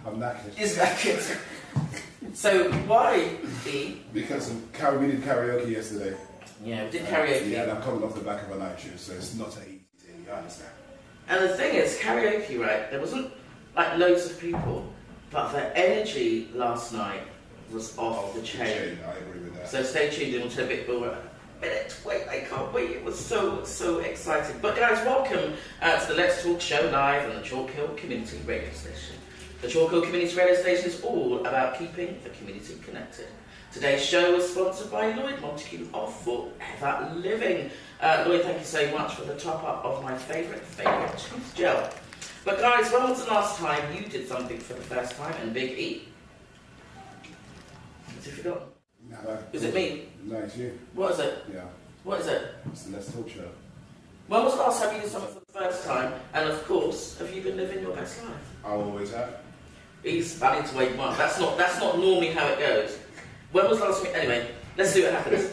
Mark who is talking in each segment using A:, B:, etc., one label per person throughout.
A: I'm knackered.
B: He's knackered. So why, E?
A: Because we did karaoke yesterday.
B: Yeah, we did karaoke.
A: Yeah, and I'm coming off the back of a night shift, so it's not an easy thing, you understand?
B: And the thing is, karaoke, right, there wasn't like loads of people, but the energy last night was off the chain.
A: I agree with that.
B: So stay tuned in until a bit more. Wait, I can't wait. It was so exciting. But guys, welcome to the Let's Talk show live on the Chalk Hill Community Radio Station. The Chalk Hill Community Radio Station is all about keeping the community connected. Today's show is sponsored by Lloyd Montague of Forever Living. Lloyd, thank you so much for the top up of my favourite tooth gel. But guys, when was the last time you did something for the first time? And Big E? Has he forgotten?
A: No,
B: Is it me?
A: No, it's you.
B: What is it?
A: Yeah.
B: What is it?
A: It's the Let's Talk show.
B: When was the last time you did something for the first time? And of course, have you been living your best life?
A: I always have.
B: I need to wake him up. That's not normally how it goes. When was the last time? Anyway, let's see what happens.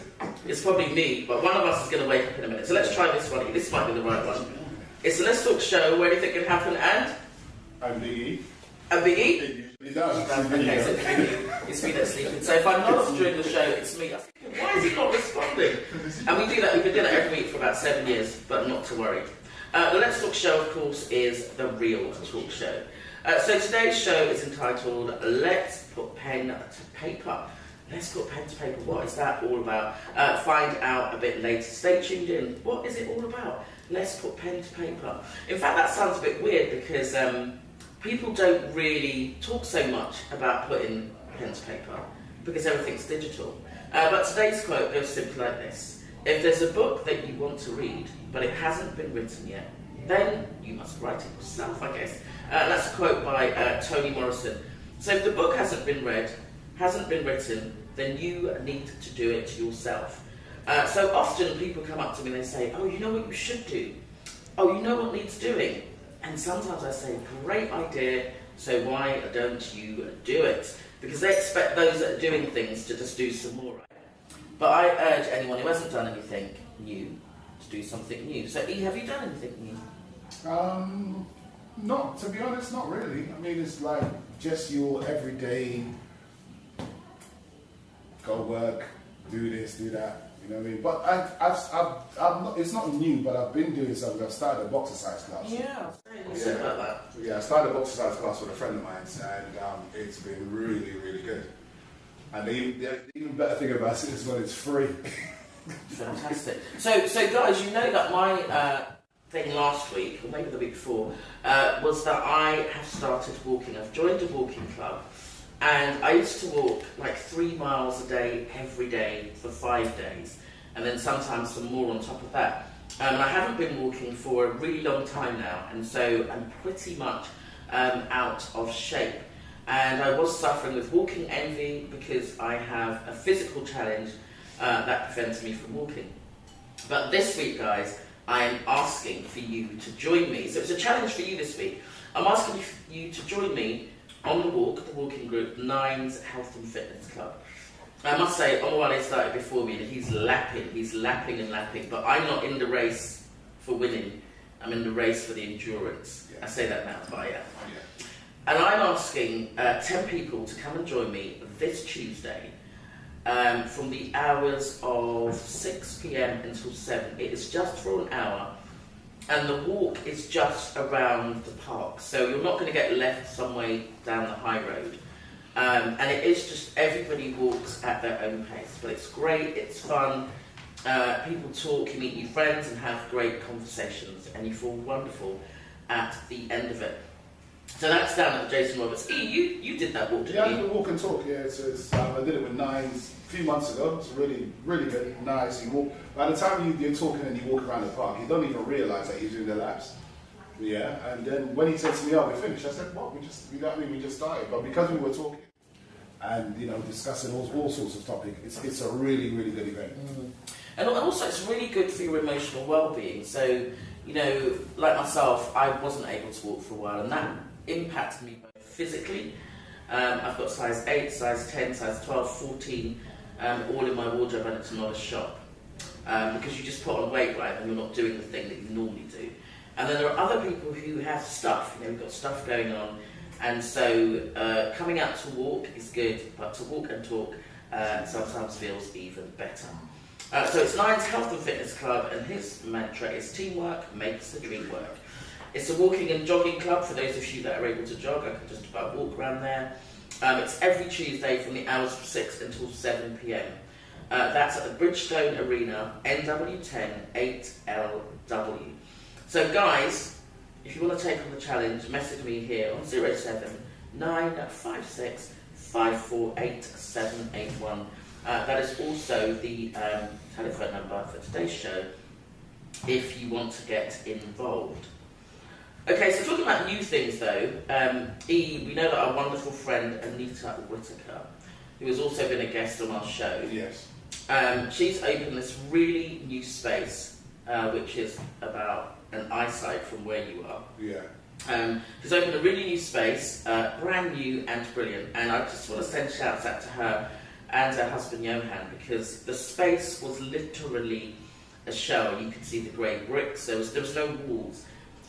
B: It's probably me, but one of us is going to wake up in a minute. So let's try this one. This might be the right one. It's the Let's Talk show where anything can happen, and
A: I'm Big E.
B: And Big E?
A: It usually does.
B: Okay, so it's Big E. It's me that's sleeping. So if I'm not off during the show, it's me. I was thinking, why is he not responding? And we do that. We've been doing that every week for about 7 years, but not to worry. The Let's Talk show, of course, is the real talk show. So today's show is entitled Let's Put Pen to Paper. Let's put pen to paper. What is that all about? Find out a bit later. Stay tuned in. What is it all about? Let's put pen to paper. In fact, that sounds a bit weird because people don't really talk so much about putting pen to paper because everything's digital. But today's quote goes simply like this. If there's a book that you want to read, but it hasn't been written yet, then you must write it yourself, I guess. That's a quote by Toni Morrison. So if the book hasn't been read, hasn't been written, then you need to do it yourself. So often people come up to me and they say, oh, you know what you should do? Oh, you know what needs doing? And sometimes I say, great idea, so why don't you do it? Because they expect those that are doing things to just do some more, right? But I urge anyone who hasn't done anything new to do something new. So E, have you done anything new?
A: Not, to be honest, not really. I mean, it's like just your everyday go work, do this, do that. You know what I mean? But I'm not, it's not new, but I've been doing something. I've started a boxercise class.
B: Yeah, you said about that.
A: Yeah, I started a boxercise class with a friend of mine, and it's been really, really good. And the even better thing about it is when it's free.
B: Fantastic. So guys, you know that my thing last week, or maybe the week before, was that I have started walking. I've joined a walking club. And I used to walk like 3 miles a day, every day, for 5 days. And then sometimes some more on top of that. And I haven't been walking for a really long time now. And so I'm pretty much out of shape. And I was suffering with walking envy because I have a physical challenge that prevents me from walking. But this week, guys, I am asking for you to join me. So it's a challenge for you this week. I'm asking you to join me on the walk, the walking group, Nines Health and Fitness Club. I must say, Omawale started before me and he's lapping and lapping, but I'm not in the race for winning, I'm in the race for the endurance. Yeah. I say that now, but I am. Yeah. And I'm asking 10 people to come and join me this Tuesday from the hours of 6 p.m. until 7. It is just for an hour. And the walk is just around the park, so you're not going to get left some way down the high road. And it is just everybody walks at their own pace, but it's great, it's fun. People talk, you meet new friends and have great conversations, and you feel wonderful at the end of it. So that's down at the Jason Roberts. E, you did that walk, didn't you?
A: Yeah, I did the walk and talk, yeah. I did it with Nines a few months ago. It's really, really good, nice. You walk. By the time you're talking and you walk around the park, you don't even realise that you're doing the laps. Yeah, and then when he said to me, oh, we finished, I said, what? You know what I mean? We just started. But because we were talking and, you know, discussing all sorts of topics, it's a really, really good event.
B: Mm. And also it's really good for your emotional well-being. So, you know, like myself, I wasn't able to walk for a while, and that impacted me both physically. I've got size 8, size 10, size 12, 14, all in my wardrobe, and it's not a shop. Because you just put on weight, right, and you're not doing the thing that you normally do. And then there are other people who have stuff, you know, we've got stuff going on, And so coming out to walk is good, but to walk and talk sometimes feels even better. So it's Nine's Health and Fitness Club, and his mantra is teamwork makes the dream work. It's a walking and jogging club for those of you that are able to jog. I can just about walk around there. It's every Tuesday from the hours of 6 until 7 p.m. That's at the Bridgestone Arena, NW10 8LW. So guys, if you want to take on the challenge, message me here on 07956 548 781. That is also the telephone number for today's show if you want to get involved. Okay, so talking about new things though, we know that our wonderful friend Anita Whitaker, who has also been a guest on our show,
A: Yes.
B: She's opened this really new space, which is about an eyesight from where you are.
A: Yeah.
B: She's opened a really new space, brand new and brilliant, and I just want to send shouts out to her and her husband Johan, because the space was literally a shell. You could see the grey bricks, there was no walls,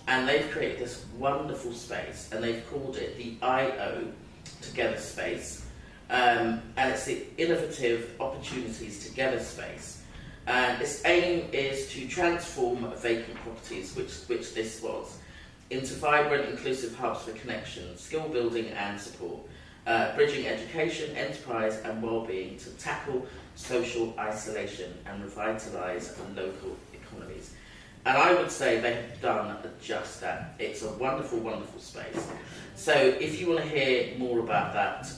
B: and they've created this wonderful space, and they've called it the IO Together Space, and it's the Innovative Opportunities Together Space, and its aim is to transform vacant properties, which this was, into vibrant, inclusive hubs for connection, skill building and support, bridging education, enterprise and well-being to tackle social isolation and revitalise local economies. And I would say they have done just that. It's a wonderful, wonderful space. So if you want to hear more about that,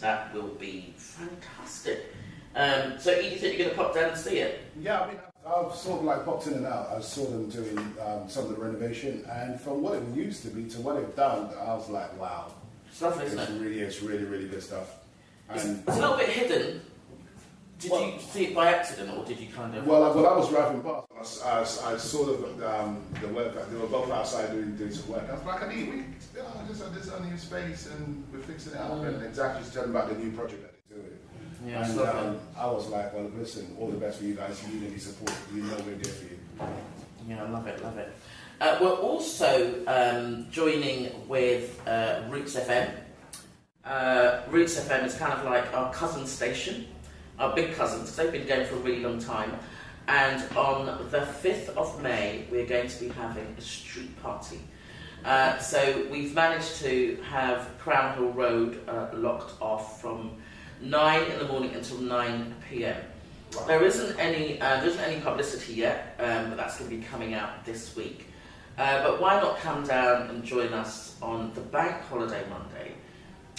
B: that will be fantastic. So Edie, you think you're going to pop down and see it?
A: Yeah, I mean, I've sort of like popped in and out. I saw them doing some of the renovation, and from what it used to be to what they've done, I was like, wow.
B: It's lovely, isn't it?
A: It's really, really good stuff. And
B: it's a little bit hidden. Did you see it by accident, or did you kind of...
A: Well, when I was driving past, I saw the work. They were both outside doing some work. I was like, I need, this a new space, and we're fixing it up. And exactly just telling about the new project that they're doing.
B: Yeah,
A: and I was like, well, listen, all the best for you guys. If you need any support, you know we're there for you.
B: Yeah, I love it, love it. We're also joining with Roots FM. Roots FM is kind of like our cousin station, our big cousins, because they've been going for a really long time. And on the 5th of May, we're going to be having a street party. So we've managed to have Crown Hill Road locked off from 9 in the morning until 9 p.m.
A: Wow.
B: There isn't any publicity yet, but that's going to be coming out this week. But why not come down and join us on the Bank Holiday Monday?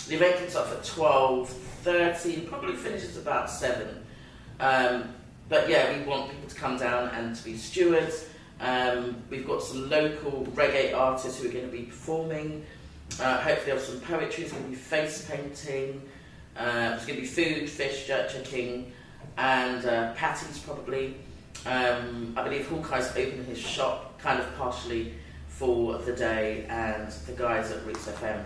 B: The event kicks off at 12:30, probably finishes about 7. But yeah, we want people to come down and to be stewards. We've got some local reggae artists who are going to be performing. Hopefully have some poetry, there's going to be face painting, there's going to be food, fish, jerk chicken, and patties probably. I believe Hawkeye's opening his shop kind of partially for the day, and the guys at Roots FM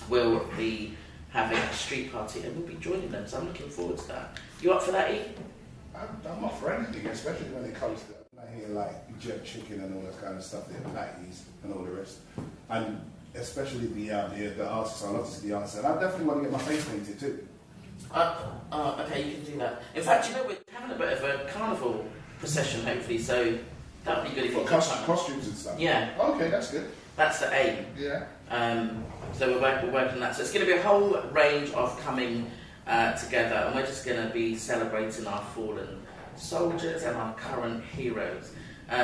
B: will be having a street party, and we'll be joining them, so I'm looking forward to that. You up for that, E?
A: I'm not for anything, especially when it comes to like jerk chicken and all that kind of stuff, the patties and all the rest, and especially the artists. I love to see the artists, and I definitely want to get my face painted too.
B: Okay, you can do that. In fact, you know, we're having a bit of a carnival procession, hopefully, so that would be good if you could.
A: Costumes and stuff.
B: Yeah.
A: Okay, that's good.
B: That's the aim.
A: Yeah.
B: So we're working on that. So it's going to be a whole range of coming together, and we're just going to be celebrating our fallen soldiers and our current heroes.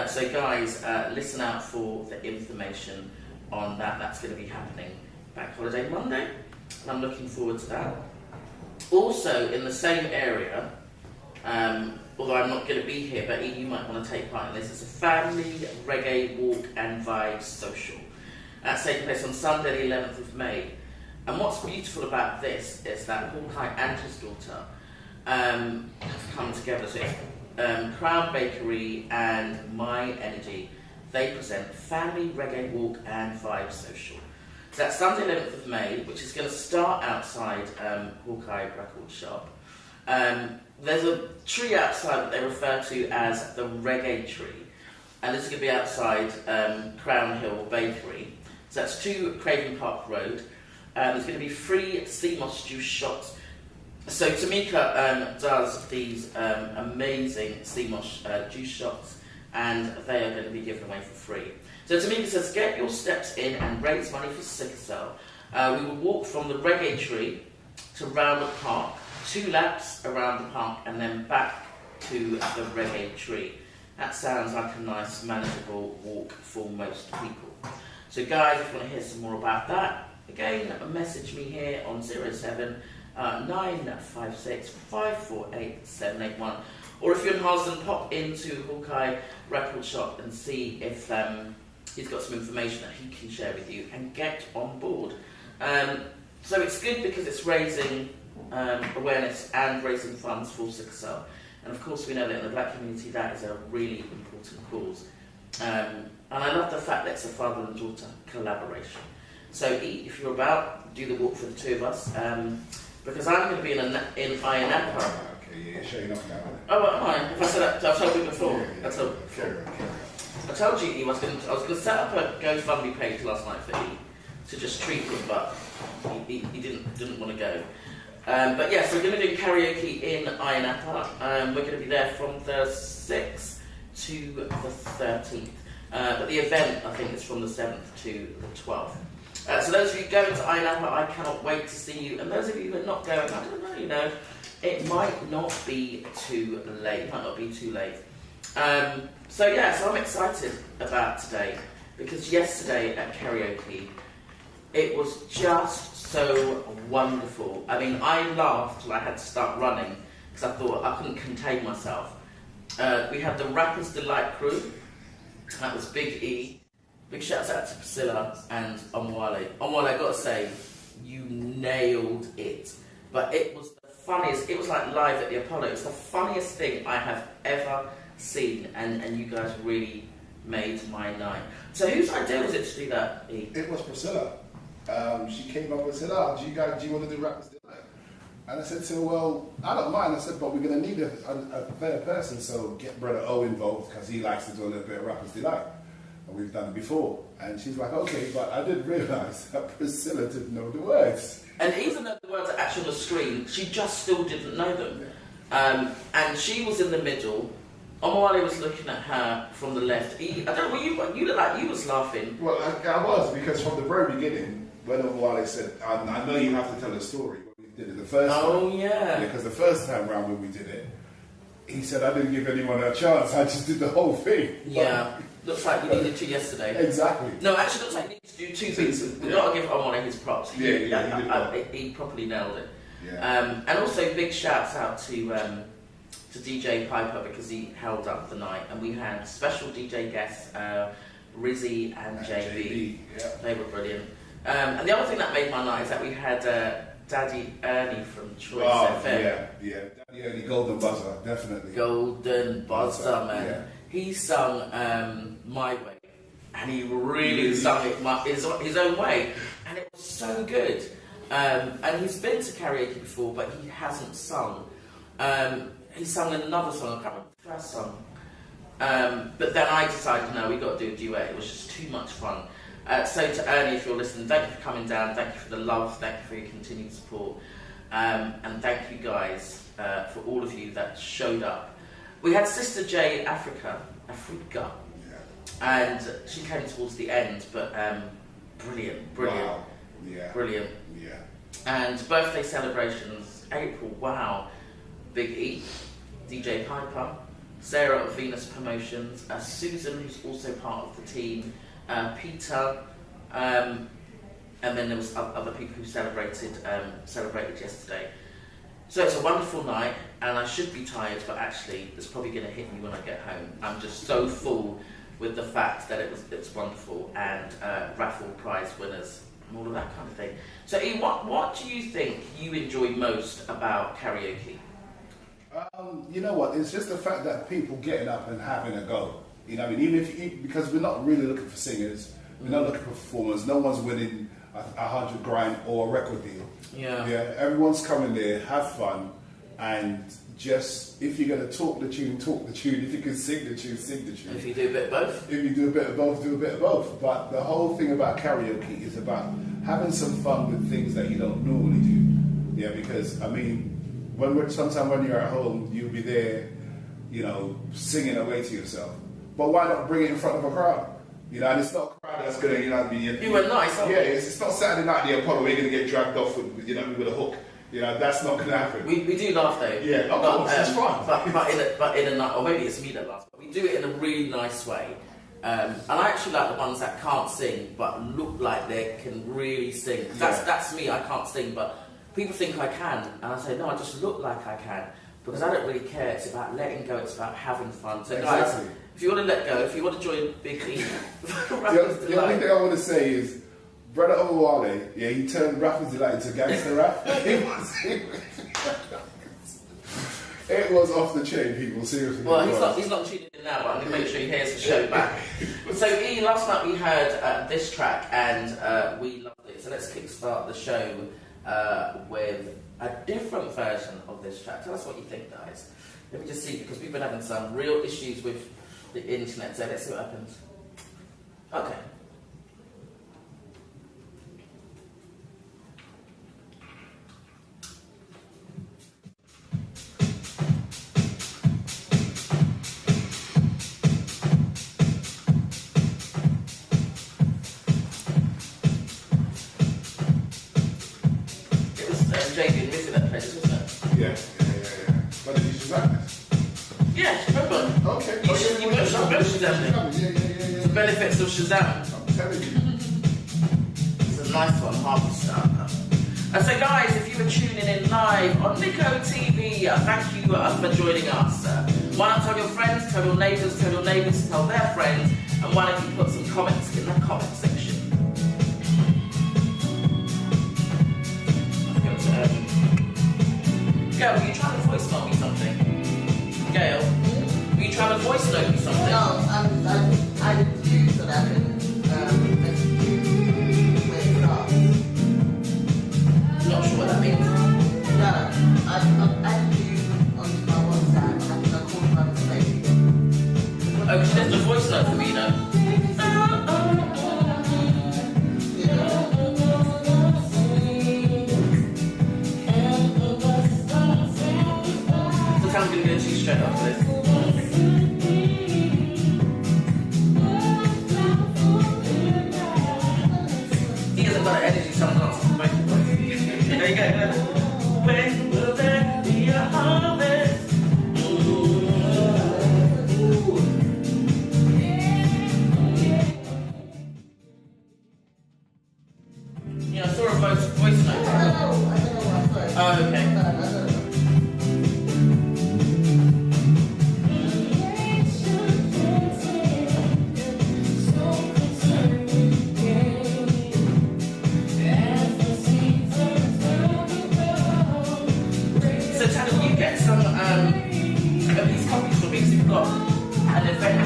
B: So guys, listen out for the information on that. That's going to be happening Bank Holiday Monday, and I'm looking forward to that. Also in the same area, although I'm not going to be here, but you might want to take part in this, it's a family reggae walk and vibes social. That's taking place on Sunday the 11th of May. And what's beautiful about this is that Hawkeye and his daughter have come together. So Crown Bakery and My Energy, they present Family Reggae Walk and Vibe Social. So that's Sunday 11th of May, which is going to start outside Hawkeye Record Shop. There's a tree outside that they refer to as the Reggae Tree, and this is going to be outside Crown Hill Bakery. So that's 2 Craven Park Road. There's going to be free sea moss juice shots. So Tamika does these amazing sea moss juice shots, and they are going to be given away for free. So Tamika says, get your steps in and raise money for sickle cell. We will walk from the reggae tree to Roundup Park, 2 laps around the park, and then back to the reggae tree. That sounds like a nice, manageable walk for most people. So guys, if you want to hear some more about that, again, message me here on 07956 548 781. Or if you're in Harlesden, pop into Hawkeye Record Shop and see if he's got some information that he can share with you and get on board. So it's good because it's raising awareness and raising funds for sickle cell. And of course we know that in the black community that is a really important cause. And I love the fact that it's a father and daughter collaboration. So if you're about, do the walk for the 2 of us. Because I'm going to be in Ayia Napa.
A: Okay, yeah, sure enough now.
B: Oh, am I? If I said that, I've told you before.
A: Yeah,
B: I told I told you I was going to set up a GoFundMe page last night for E to just treat him, but he didn't want to go. But yes, we're going to do karaoke in Ayia Napa. We're going to be there from the 6th to the 13th. But the event, I think, is from the 7th to the 12th. So those of you going to Ayia Napa, I cannot wait to see you. And those of you who are not going, I don't know, it might not be too late. So I'm excited about today because yesterday at karaoke, it was just so wonderful. I mean, I laughed till I had to start running because I thought I couldn't contain myself. We had the Rappers Delight crew. That was Big E. Big shouts out to Priscilla and Omwale. Omwale, I gotta say, you nailed it. But it was the funniest. It was like live at the Apollo. It was the funniest thing I have ever seen, and you guys really made my night. So whose idea was it to do that, E?
A: It was Priscilla. She came up and said, do you want to do Rappers Delight? And I said to her, well, I don't mind. I said, but we're going to need a third person, so get Brother O involved because he likes to do a little bit of Rappers Delight. And we've done it before. And she's like, okay, but I didn't realise that Priscilla didn't know the words.
B: And even though the words are actually on the screen, she just still didn't know them. And she was in the middle. Omwale was looking at her from the left. I don't know, you look like you was laughing.
A: Well, I was, because from the very beginning, when Omwale said, I know you have to tell a story, when we did it the first time.
B: Oh, yeah.
A: Because the first time round when we did it, he said, I didn't give anyone a chance, I just did the whole thing.
B: Yeah. Looks like you needed to yesterday.
A: Exactly.
B: No, actually looks like you need to do 2 things. We've got to give Omwale his props.
A: Yeah, he did.
B: He properly nailed it.
A: Yeah.
B: And also big shouts out to DJ Piper because he held up the night, and we had special DJ guests, Rizzy and JB.
A: Yeah.
B: They were brilliant. And the other thing that made my night is that we had Daddy Ernie from Choice FM.
A: Yeah. Daddy Ernie, Golden Buzzer, definitely.
B: Golden Buzzer, man.
A: Yeah.
B: He sung My Way, and he really sung it his own way, and it was so good. And he's been to karaoke before, but he hasn't sung. He sung another song, I can't remember the first song. But then I decided, no, we got to do a duet. It was just too much fun. So to Ernie, if you're listening, thank you for coming down. Thank you for the love. Thank you for your continued support. And thank you guys for all of you that showed up. We had Sister J Africa, and she came towards the end, but brilliant.
A: Wow. Yeah.
B: Brilliant.
A: Yeah.
B: And birthday celebrations, April, wow. Big E, DJ Piper, Sarah of Venus Promotions, Susan, who's also part of the team, Peter, and then there was other people who celebrated yesterday. So it's a wonderful night, and I should be tired, but actually it's probably going to hit me when I get home. I'm just so full with the fact that it's wonderful, and raffle prize winners and all of that kind of thing. So E, what do you think you enjoy most about karaoke?
A: You know what? It's just the fact that people getting up and having a go. You know, I mean, because we're not really looking for singers, we're not looking for performers. No one's winning $100 grand or a record deal.
B: Yeah.
A: Everyone's coming there, have fun, And just, if you're going to talk the tune, talk the tune. If you can sing the tune, sing the tune.
B: If you do a bit of both.
A: If you do a bit of both, do a bit of both. But the whole thing about karaoke is about having some fun with things that you don't normally do. Yeah, because, I mean, sometimes when you're at home, you'll be there, you know, singing away to yourself. But why not bring it in front of a crowd? You know, and it's not a crowd that's going to, you know,
B: You were nice,
A: yeah, it's not Saturday night at the Apollo where you're going to get dragged off with, you know, with a hook. You know, that's not going to happen.
B: We do laugh though.
A: Yeah, of course, it's fun.
B: But in a night, or maybe it's me that laughs, but we do it in a really nice way. And I actually like the ones that can't sing but look like they can really sing. That's me, I can't sing, but people think I can, and I say, no, I just look like I can. Because I don't really care, it's about letting go, it's about having fun. So guys, if you want to let go, if you want to join Big E,
A: the only thing I want to say is, Brother Owale, yeah, he turned Rapper's Delight into gangster rap. It was off the chain, people, seriously.
B: Well, he's not tuning in now, but I'm going to make sure he hears the show back. So, E, last night we heard this track, and we loved it. So let's kickstart the show with a different version of this track. Tell us what you think, guys. Let me just see, because we've been having some real issues with the internet, so let's see what happens. Okay. JD and Missy that played it, wasn't it?
A: Yeah. But did you Shazam it?
B: Yeah, remember?
A: Okay.
B: You both Shazam it.
A: Yeah.
B: The benefits of Shazam.
A: I'm telling you.
B: It's a nice one, hard to start. And so guys, if you were tuning in live on Nico TV, thank you for joining us. Why not tell your friends, tell your neighbours, tell their friends, and why don't you put some comments in the comment section. Gail, were you trying to voice note me something? Gail, were you trying to voice note me something?
C: No, I didn't use so that I can message you when it off.
B: Not sure what that means.
C: No, I added you onto my WhatsApp and I called my mistake.
B: Oh, she left a voice note for me, you know? I'm going to go to you straight after this. He hasn't got an energy sometimes. There you go. When will there be a harvest? Yeah, I saw a voice note.
C: I don't know what I said.
B: Oh, okay.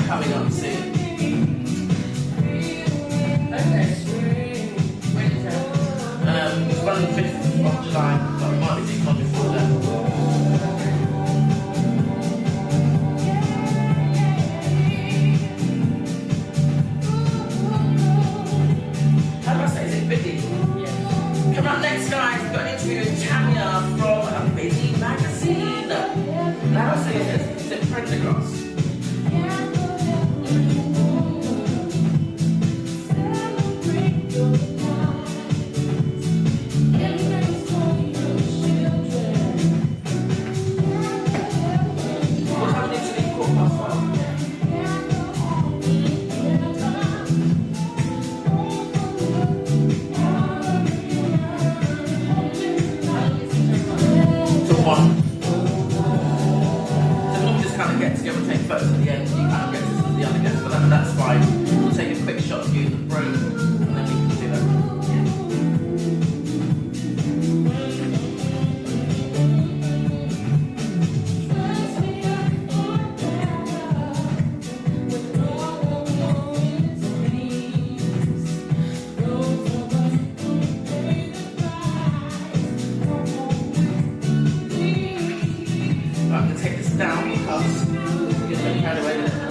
B: Coming up soon. Okay. When is that? It's on the 5th of July, but it might be one before that. How do I say? Is it Biddy? Yeah. Coming up next, guys, we've got an interview with Tanya from Biddy Magazine. Now I say this, is it Prendergrass? Get together, take this down because you're going to carry away with it.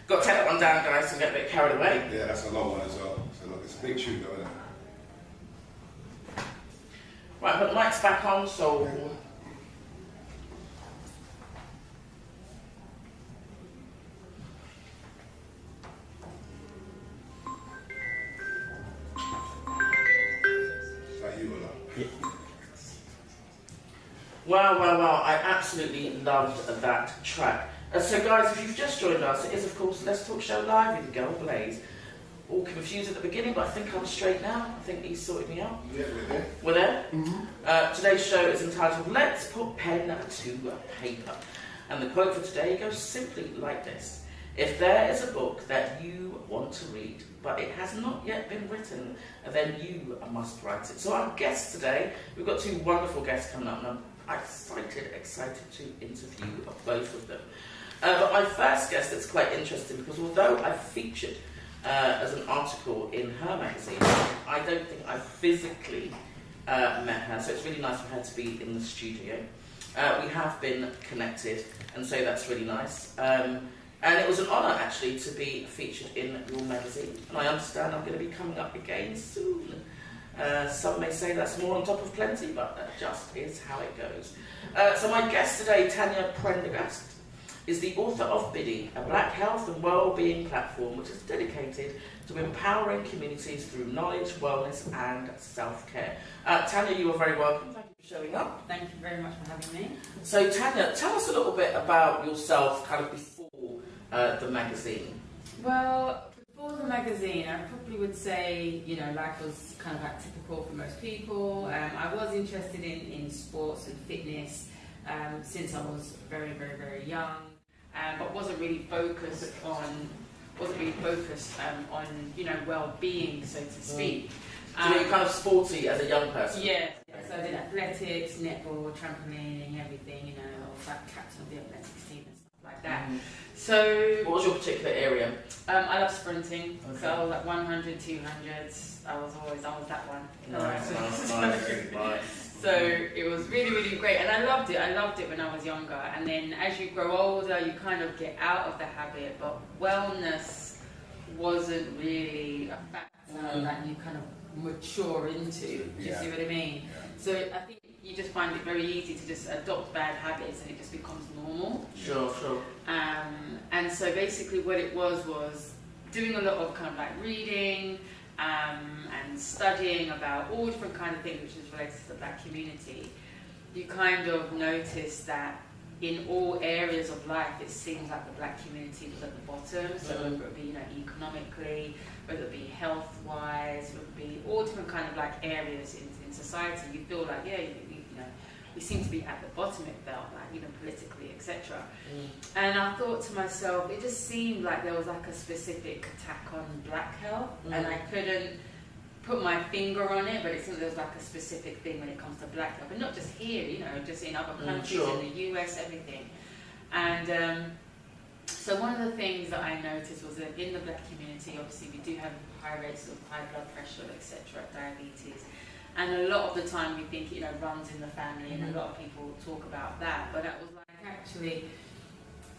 B: Got to take that one down, guys, and get a bit carried away.
A: Yeah, that's a long one as well. So look, it's a big tune though, isn't it?
B: Right, put the mics back on, so...
A: Is that you or not?
B: Wow, I absolutely loved that track. So guys, if you've just joined us, it is of course Let's Talk Show Live with Girl Blaze. All confused at the beginning, but I think I'm straight now. I think he's sorted me out.
A: Yeah, we're there.
B: We're there. Today's show is entitled Let's Put Pen to Paper. And the quote for today goes simply like this. If there is a book that you want to read, but it has not yet been written, then you must write it. So our guests today, we've got two wonderful guests coming up, and I'm excited to interview both of them. But my first guest is quite interesting because although I featured as an article in her magazine, I don't think I physically met her, so it's really nice for her to be in the studio. We have been connected, and so that's really nice. And it was an honour actually to be featured in your magazine, and I understand I'm going to be coming up again soon. Some may say that's more on top of plenty, but that just is how it goes. So my guest today, Tanya Prendergast, is the author of Biddy, a black health and well-being platform which is dedicated to empowering communities through knowledge, wellness and self-care. Tanya, you are very welcome. Thank you for showing up.
D: Thank you very much for having me.
B: So Tanya, tell us a little bit about yourself kind of before the magazine.
D: Well, before the magazine, I probably would say, you know, life was kind of like typical for most people. I was interested in sports and fitness since I was very, very, very young, but wasn't really focused on you know, well-being, so to speak.
B: So you're kind of sporty as a young person?
D: Yeah. So I did athletics, netball, trampolining, everything, you know, I was like captain of the athletics team and stuff like that. So...
B: What was your particular area?
D: I love sprinting,
B: Okay.
D: so like 100, 200s, I was that one.
B: Nice.
D: So it was really, really great, and I loved it when I was younger, and then as you grow older, you kind of get out of the habit, but wellness wasn't really a factor that you kind of mature into, do you see what I mean?
A: Yeah.
D: So I think you just find it very easy to just adopt bad habits and it just becomes normal.
B: Sure.
D: And so basically what it was doing a lot of kind of like reading and studying about all different kind of things which is related to the black community. You kind of notice that in all areas of life it seems like the black community was at the bottom, so whether it be, you know, economically, whether it be health-wise, whether it be all different kind of like areas in society, you feel like, yeah, you know, we seem to be at the bottom, it felt like, you know, politically, etc. And I thought to myself, it just seemed like there was like a specific attack on black health, and I couldn't put my finger on it, but it seemed there was like a specific thing when it comes to black health, and not just here, you know, just in other countries, in the US, everything. And so one of the things that I noticed was that in the black community, obviously we do have high rates of high blood pressure, etc., diabetes. And a lot of the time we think, you know, runs in the family, and a lot of people talk about that. But that was like, actually,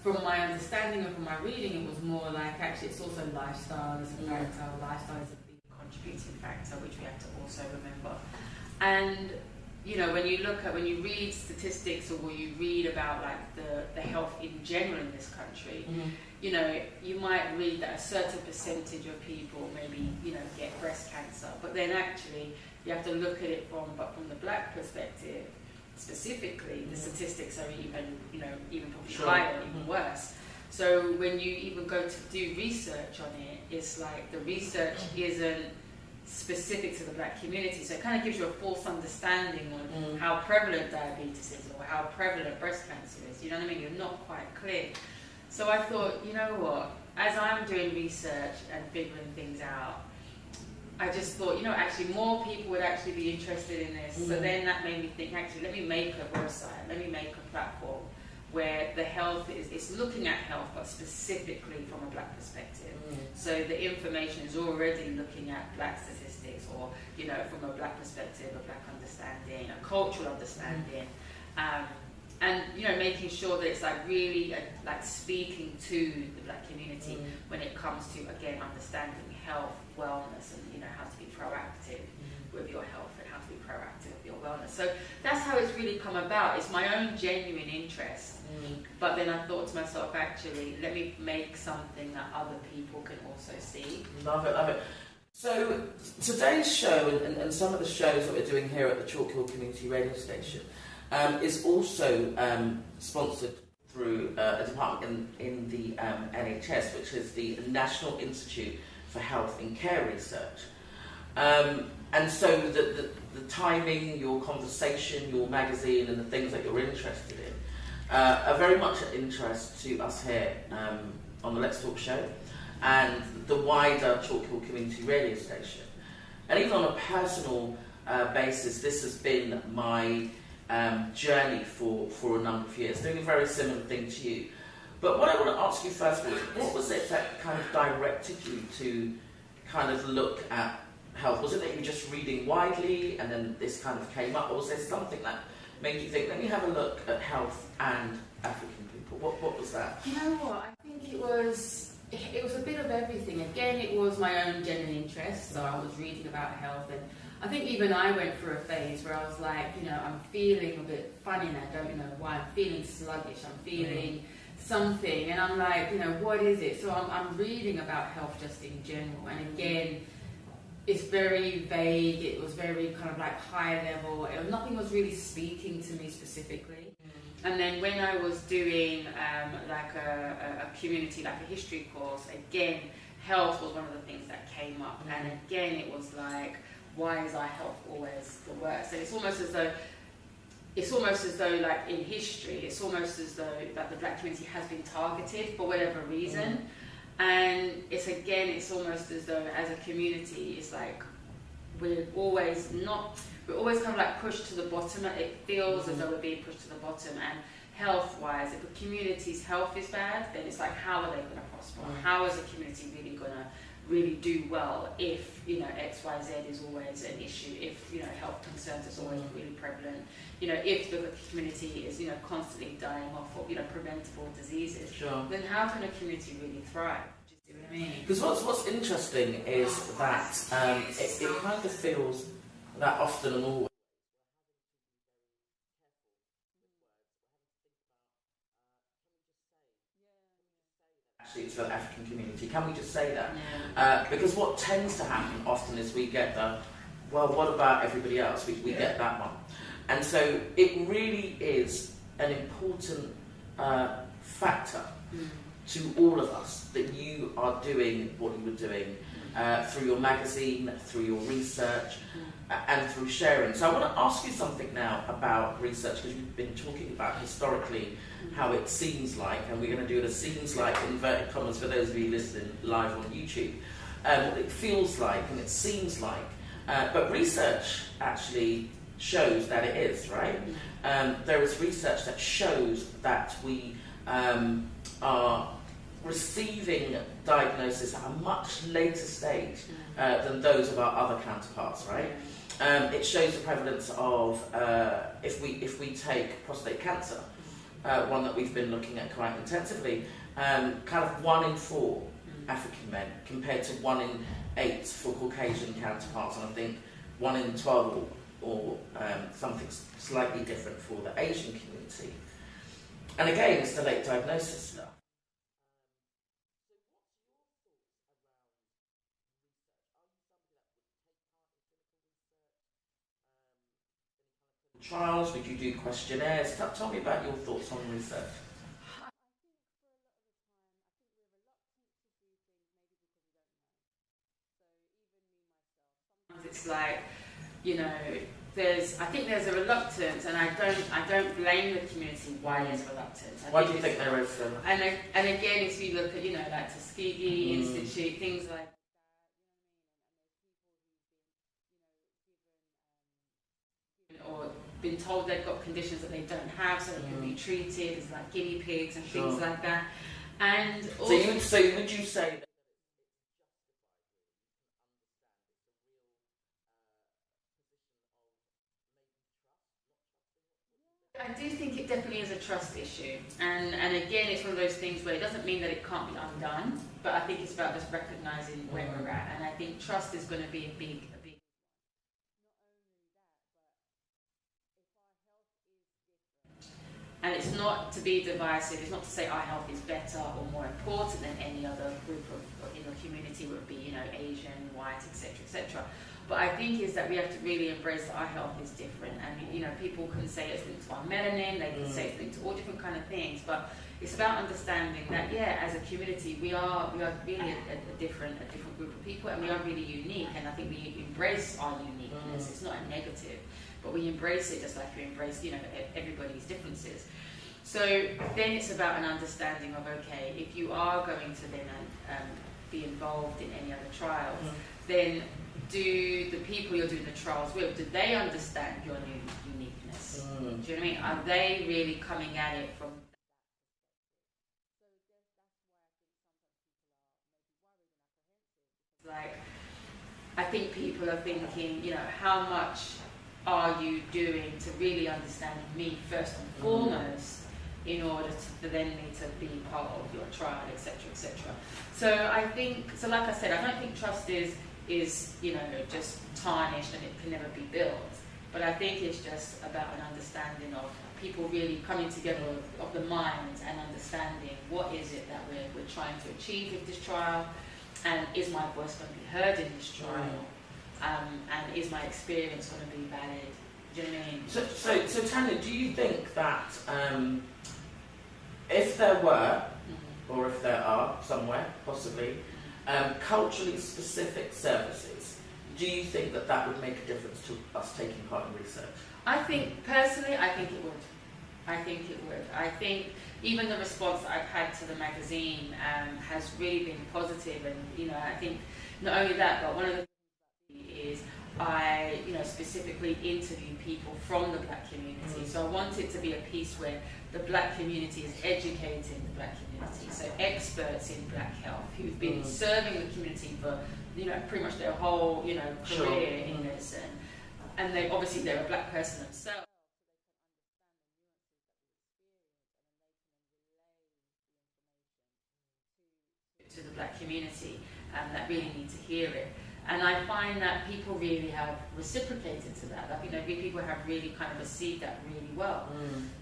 D: from my understanding and from my reading, it was more like, actually, it's also lifestyle as a factor. Lifestyle is a big contributing factor, which we have to also remember. And, you know, when you read statistics or you read about like the health in general in this country, you know, you might read that a certain percentage of people maybe, you know, get breast cancer, but then actually you have to look at it from the black perspective specifically. The statistics are even probably higher, even worse. So when you even go to do research on it, it's like the research isn't specific to the black community, so it kind of gives you a false understanding on how prevalent diabetes is or how prevalent breast cancer is, you know what I mean? You're not quite clear. So I thought, you know what, as I'm doing research and figuring things out, I just thought, you know, actually more people would actually be interested in this. So then that made me think, actually, let me make a website, let me make a platform where the health is looking at health, but specifically from a black perspective. So the information is already looking at black statistics, or from a black perspective, a black understanding, a cultural understanding, and making sure that it's like really like speaking to the black community when it comes to, again, understanding health, wellness, and how to be proactive with your health and how to be proactive with your wellness. So that's how it's really come about. It's my own genuine interest. But then I thought to myself, actually, let me make something that other people can also see.
B: Love it, love it. So today's show and some of the shows that we're doing here at the Chalk Hill Community Radio Station is also sponsored through a department in the NHS, which is the National Institute for Health and Care Research. And so the timing, your conversation, your magazine, and the things that you're interested in are very much of interest to us here on the Let's Talk show and the wider Chalk Hill Community Radio Station. And even on a personal basis, this has been my journey for a number of years, doing a very similar thing to you. But what I want to ask you first was, what was it that kind of directed you to kind of look at health? Was it that you were just reading widely and then this kind of came up, or was there something that made you think, let me have a look at health and African people? What was that?
D: You know what? I think it was a bit of everything. Again, it was my own genuine interest, so I was reading about health, and I think even I went through a phase where I was like, I'm feeling a bit funny and I don't know why. I'm feeling sluggish, I'm feeling something, and I'm like, what is it? So I'm reading about health just in general, and again, it's very vague. It was very kind of like high level. Nothing was really speaking to me specifically. And then when I was doing like a community, like a history course, again, health was one of the things that came up. And again, it was like, why is our health always the worst? And it's almost as though like in history, it's almost as though that the black community has been targeted for whatever reason. And it's almost as though as a community, it's like we're always kind of like pushed to the bottom. It feels as though we're being pushed to the bottom. And health-wise, if a community's health is bad, then it's like, how are they going to prosper? How is a community really going to really do well if X, Y, Z is always an issue? If health concerns is always really prevalent? If the community is constantly dying off of preventable diseases, then how can a community really thrive? Do you see what I mean?
B: Because what's interesting is that it kind of feels that often and always actually it's for the African community. Can we just say that? Because what tends to happen often is we get what about everybody else? We get that one. And so it really is an important factor to all of us that you are doing what you were doing through your magazine, through your research, and through sharing. So I want to ask you something now about research, because you've been talking about historically how it seems like, and we're going to do it as seems like, inverted commas, for those of you listening live on YouTube, what it feels like and it seems like. But research actually shows that it is, right? There is research that shows that we are receiving diagnosis at a much later stage than those of our other counterparts, right? It shows the prevalence of, if we take prostate cancer, one that we've been looking at quite intensively, kind of 1 in 4 African men compared to 1 in 8 for Caucasian counterparts, and I think 1 in 12 or something slightly different for the Asian community. And again, it's the late diagnosis stuff. Trials? Would you do questionnaires? Tell me about your thoughts on research.
D: It's like, I think there's a reluctance, and I don't blame the community why there's reluctance.
B: Why do you think there is?
D: And again, if you look at like Tuskegee Institute, things like that, or been told they've got conditions that they don't have, so they can be treated as like guinea pigs and
B: Sure.
D: things like that. And
B: So
D: also,
B: would you say that
D: I do think it definitely is a trust issue, and again, it's one of those things where it doesn't mean that it can't be undone, but I think it's about just recognising where we're at, and I think trust is going to be a big. And it's not to be divisive. It's not to say eye health is better or more important than any other group of in the community, would be, you know, Asian, white, etc., etc. But I think is that we have to really embrace that eye health is different, and you know, people can say it's linked to our melanin, they can say it's linked to all different kind of things, but it's about understanding that, yeah, as a community, we are really a different group of people, and we are really unique, and I think we embrace our uniqueness. It's not a negative, but we embrace it just like we embrace, you know, everybody's differences. So then it's about an understanding of, okay, if you are going to then be involved in any other trials, then do the people you're doing the trials with, do they understand your uniqueness? Do you know what I mean? Are they really coming at it from... Like, I think people are thinking, you know, how much are you doing to really understanding me first and foremost, in order for then me to be part of your trial, etc., etc. So I think, so like I said, I don't think trust is you know, just tarnished and it can never be built. But I think it's just about an understanding of people really coming together of the mind and understanding what is it that we're trying to achieve with this trial, and is my voice going to be heard in this trial, and is my experience going to be valid? Do you know what I mean?
B: So Tanya, do you think that if there were, or if there are somewhere, possibly, culturally specific services, do you think that that would make a difference to us taking part in research?
D: I think, personally, I think it would. I think it would. I think even the response that I've had to the magazine has really been positive, and you know, I think not only that, but one of the things is I, you know, specifically interview people from the black community. So I want it to be a piece where the black community is educating the black community. So experts in black health who've been serving the community for, you know, pretty much their whole, you know, career in this, and they obviously they're a black person themselves. To the black community that really need to hear it. And I find that people really have reciprocated to that. Like, you know, people have really kind of received that really well.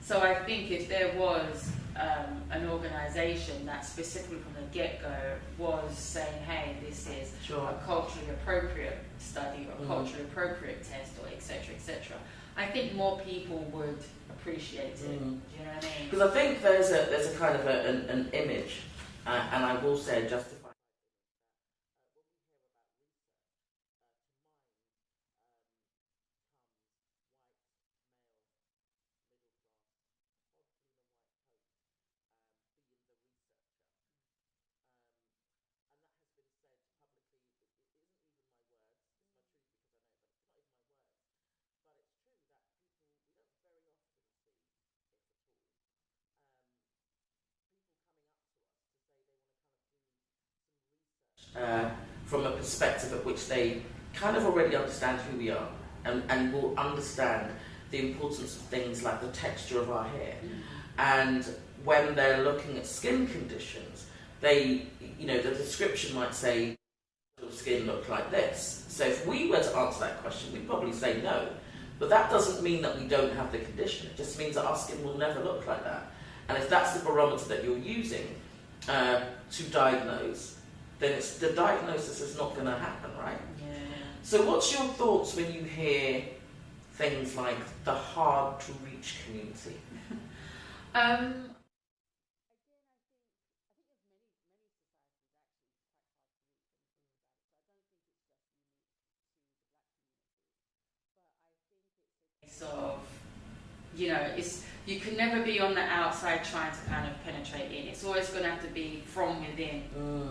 D: So I think if there was an organisation that specifically from the get-go was saying, hey, this is a culturally appropriate study or a culturally appropriate test, or etc., etc., I think more people would appreciate it. Do you know what I mean?
B: Because I think there's a kind of an image, and I will say justified. From a perspective at which they kind of already understand who we are, and will understand the importance of things like the texture of our hair. And when they're looking at skin conditions, they, you know, the description might say, your skin look like this. So if we were to answer that question, we'd probably say no. But that doesn't mean that we don't have the condition. It just means that our skin will never look like that. And if that's the barometer that you're using to diagnose, then the diagnosis is not going to happen, right?
D: Yeah.
B: So what's your thoughts when you hear things like the hard-to-reach community?
D: Of, you know, you can never be on the outside trying to kind of penetrate in. It's always going to have to be from within.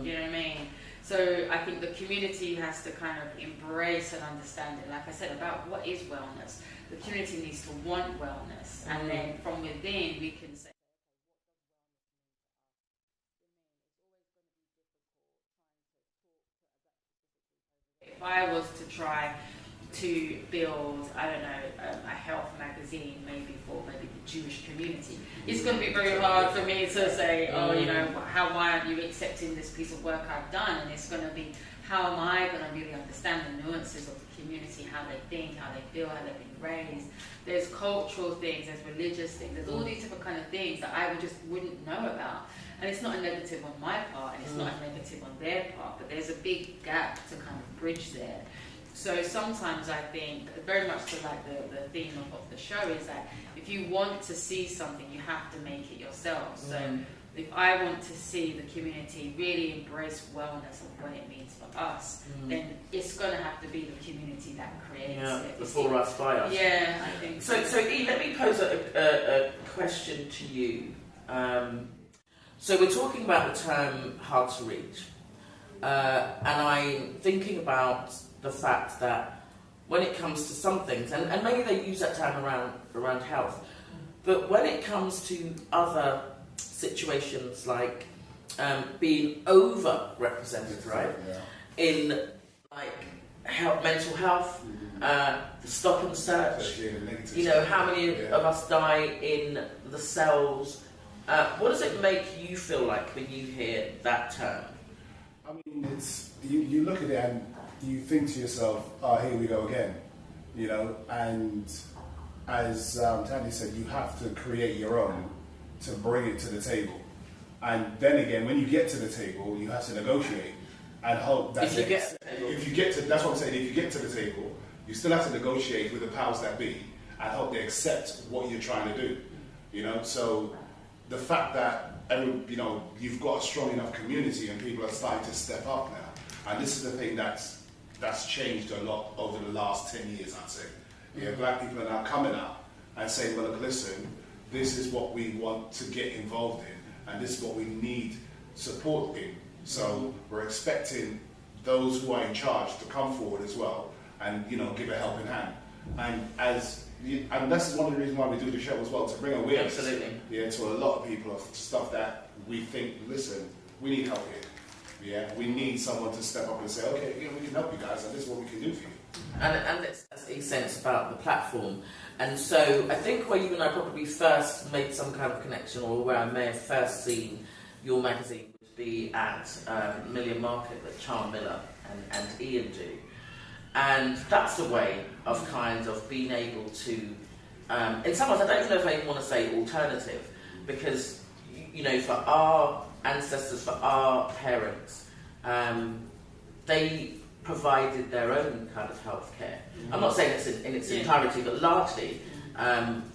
D: You know what I mean? So I think the community has to kind of embrace and understand it. Like I said, about what is wellness. The community needs to want wellness, and then from within we can say. If I was to try to build, I don't know, a health magazine maybe for maybe the Jewish community, it's going to be very hard for me to say, oh, you know, why aren't you accepting this piece of work I've done? And it's going to be, how am I going to really understand the nuances of the community, how they think, how they feel, how they've been raised? There's cultural things, there's religious things, there's all these different kind of things that I wouldn't know about. And it's not a negative on my part, and it's not a negative on their part, but there's a big gap to kind of bridge there. So sometimes I think, very much to like the theme of the show, is that if you want to see something, you have to make it yourself. So if I want to see the community really embrace wellness and what it means for us, then it's going to have to be the community that creates it.
B: Before us, by us.
D: Yeah, I think so.
B: So E, let me pose a question to you. So we're talking about the term hard to reach. And I'm thinking about the fact that when it comes to some things, and maybe they use that term around health, but when it comes to other situations like being over-represented, right, in like mental health, the stop and search, you know, how many of us die in the cells? What does it make you feel like when you hear that term?
A: I mean, it's you look at it and you think to yourself, oh, here we go again, you know, and as Tandy said, you have to create your own to bring it to the table. And then again, when you get to the table, you have to negotiate and hope that if you get to, that's what I'm saying, if you get to the table, you still have to negotiate with the powers that be and hope they accept what you're trying to do, you know. So the fact that you've got a strong enough community and people are starting to step up now, and this is the thing that's changed a lot over the last 10 years, I'd say. Yeah, black people are now coming out and saying, well, look, listen, this is what we want to get involved in, and this is what we need support in. So we're expecting those who are in charge to come forward as well and, you know, give a helping hand. And that's one of the reasons why we do the show as well, to bring awareness to a lot of people of stuff that we think, listen, we need help here. Yeah, we need someone to step up and say, okay, yeah, we can help you guys, and this is what we can do for you.
B: And that's the sense about the platform. And so I think where you and I probably first made some kind of connection, or where I may have first seen your magazine, would be at Million Market that Charm Miller and Ian do. And that's the way of kind of being able to, in some ways, I don't even know if I even want to say alternative, because, you know, for our ancestors, for our parents, they provided their own kind of healthcare. I'm not saying it's in its entirety, but largely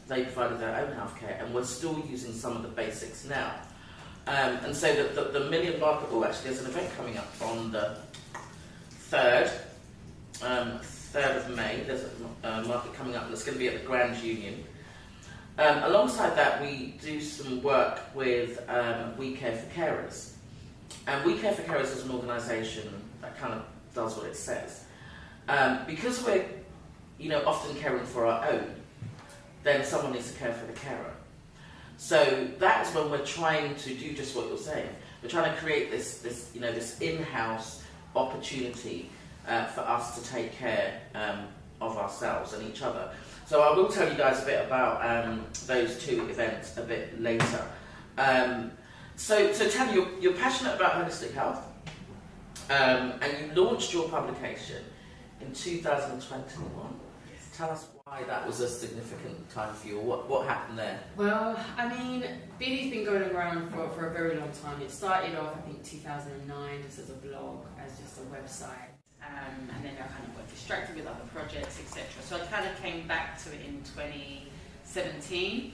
B: they provided their own healthcare, and we're still using some of the basics now. And so the Million Market, actually there's an event coming up on the 3rd of May. There's a market coming up that's going to be at the Grand Union. Alongside that, we do some work with We Care for Carers. And We Care for Carers is an organisation that kind of does what it says. Because we're, you know, often caring for our own, then someone needs to care for the carer. So that's when we're trying to do just what you're saying. We're trying to create this in-house opportunity for us to take care of ourselves and each other. So I will tell you guys a bit about those two events a bit later. So Tanya, you're passionate about holistic health, and you launched your publication in 2021. Tell us why that was a significant time for you, or what happened there?
D: Well, I mean, BD's been going around for a very long time. It started off, I think, 2009, just as a blog, as just a website. And then I kind of got distracted with other projects, etc. So I kind of came back to it in 2017.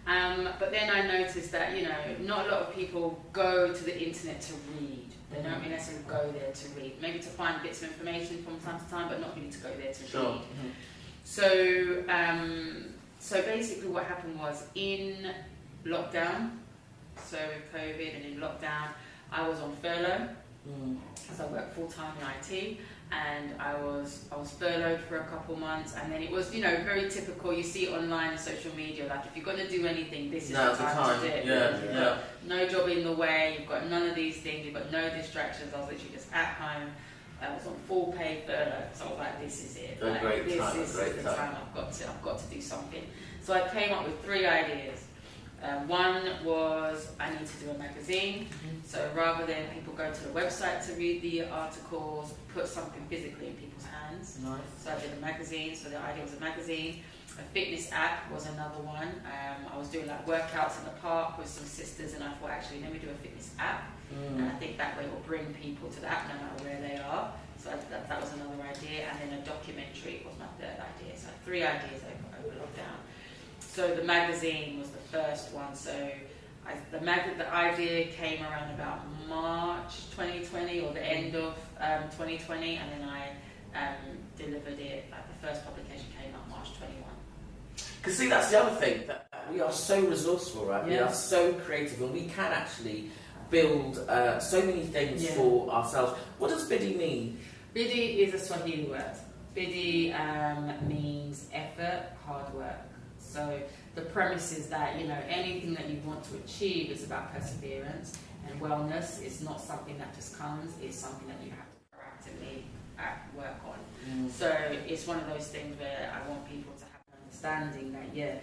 D: But then I noticed that, you know, not a lot of people go to the internet to read. They don't necessarily go there to read. Maybe to find bits of information from time to time, but not really to go there to read. So, so basically what happened was, in lockdown, so with COVID and in lockdown, I was on furlough. as I worked full time in IT, and I was furloughed for a couple months, and then it was, you know, very typical. You see it online and social media, like if you're going to do anything, this is the time to do it.
B: Yeah.
D: No job in the way. You've got none of these things. You've got no distractions. I was literally just at home. I was on full pay furlough, so I was like, this is it. Like, this is the time. I've got to do something. So I came up with 3 ideas. One was I need to do a magazine. So rather than people go to the website to read the articles, put something physically in people's hands.
B: Nice. So
D: I did a magazine. So the idea was a magazine. A fitness app was another one. I was doing like workouts in the park with some sisters, and I thought, actually, let me do a fitness app. And I think that way it will bring people to the app no matter where they are. So that was another idea. And then a documentary was my 3rd idea. So 3 ideas over lockdown. So the magazine was the first one. So the idea came around about March 2020 or the end of 2020, and then I delivered it. Like the first publication came out March 21.
B: Because see, that's the other thing, that we are so resourceful, right? We are so creative, and we can actually build so many things for ourselves. What does Bidii mean?
D: Bidii is a Swahili word. Bidii means effort, hard work. So the premise is that, you know, anything that you want to achieve is about perseverance, and wellness is not something that just comes, it's something that you have to proactively work on. So it's one of those things where I want people to have an understanding that,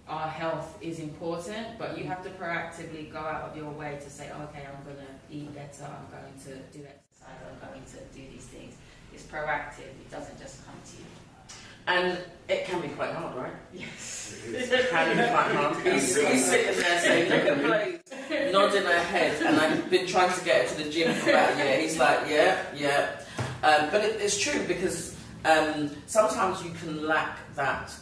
D: our health is important, but you have to proactively go out of your way to say, okay, I'm going to eat better, I'm going to do exercise, I'm going to do these things. It's proactive, it doesn't just come to you.
B: And it can be quite hard, right?
D: Yes.
B: It can be quite hard. He's sitting there saying, look at Blaze, nodding her head, and I've been trying to get her to the gym for about a year. He's like, yeah. But it's true, because sometimes you can lack that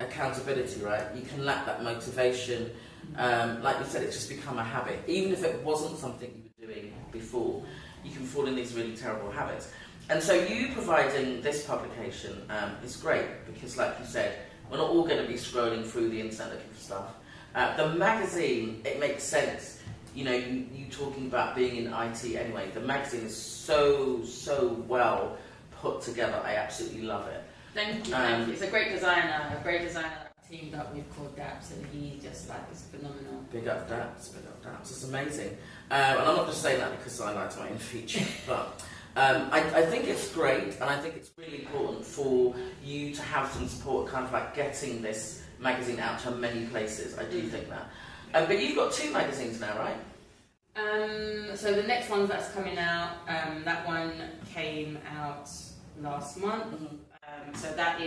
B: accountability, right? You can lack that motivation. Like you said, it's just become a habit. Even if it wasn't something you were doing before, you can fall in these really terrible habits. And so you providing this publication is great, because like you said, we're not all going to be scrolling through the internet looking for stuff. The magazine, it makes sense. You know, you talking about being in IT anyway, the magazine is so well put together. I absolutely love it.
D: Thank you. It's a great designer that I teamed up with called Daps, and he just is phenomenal.
B: Big up Daps. It's amazing. And I'm not just saying that because I liked my own feature, but I think it's great, and I think it's really important for you to have some support, kind of like getting this magazine out to many places. I do think that. But you've got 2 magazines now, right?
D: So the next one that's coming out, that one came out last month. So that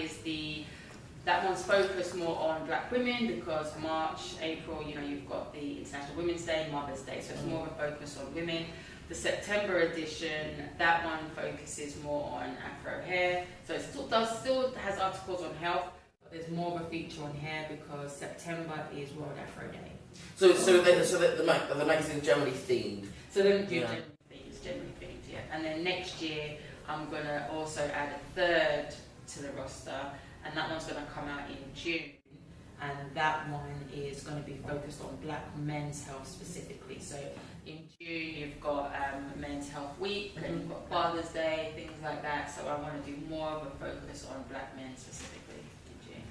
D: one's focused more on black women, because March, April, you know, you've got the International Women's Day, Mother's Day, so it's more of a focus on women. The September edition, that one focuses more on Afro hair, so it still has articles on health, but there's more of a feature on hair because September is World Afro Day.
B: So the magazine's generally themed.
D: So then generally themed, yeah. And then next year, I'm going to also add a 3rd to the roster, and that one's going to come out in June, and that one is going to be focused on black men's health specifically. So in June you've got Men's Health Week, and you've got Father's Day, things like that, so I want to do more of a focus on black men specifically in June.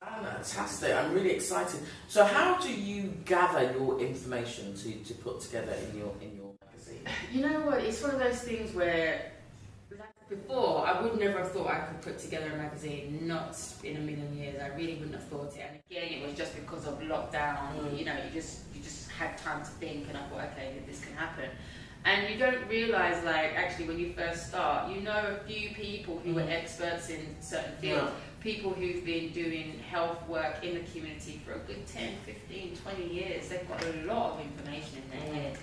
B: Fantastic, I'm really excited. So how do you gather your information to put together in your magazine?
D: You know what, it's one of those things where before, I would never have thought I could put together a magazine, not in a million years. I really wouldn't have thought it. And again, it was just because of lockdown. You know, you just had time to think, and I thought, okay, this can happen. And you don't realise, like, actually, when you first start, you know a few people who are experts in certain fields, people who've been doing health work in the community for a good 10, 15, 20 years. They've got a lot of information in their head.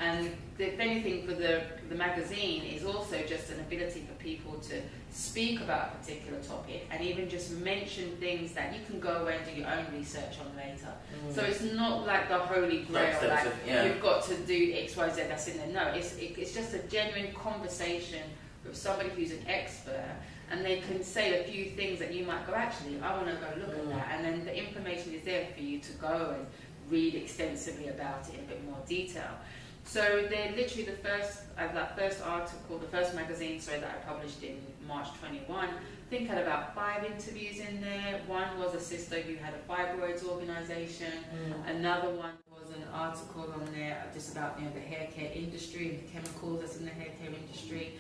D: And if anything, for the magazine is also just an ability for people to speak about a particular topic, and even just mention things that you can go away and do your own research on later. So it's not like the holy grail, like you've got to do X, Y, Z, that's in there. No, it's just a genuine conversation with somebody who's an expert, and they can say a few things that you might go, actually, I want to go look at that, and then the information is there for you to go and read extensively about it in a bit more detail. So they're literally the first, that first article, the first magazine, sorry, that I published in March 21, I think had about 5 interviews in there. One was a sister who had a fibroids organisation. Another one was an article on there just about the hair care industry and the chemicals that's in the hair care industry.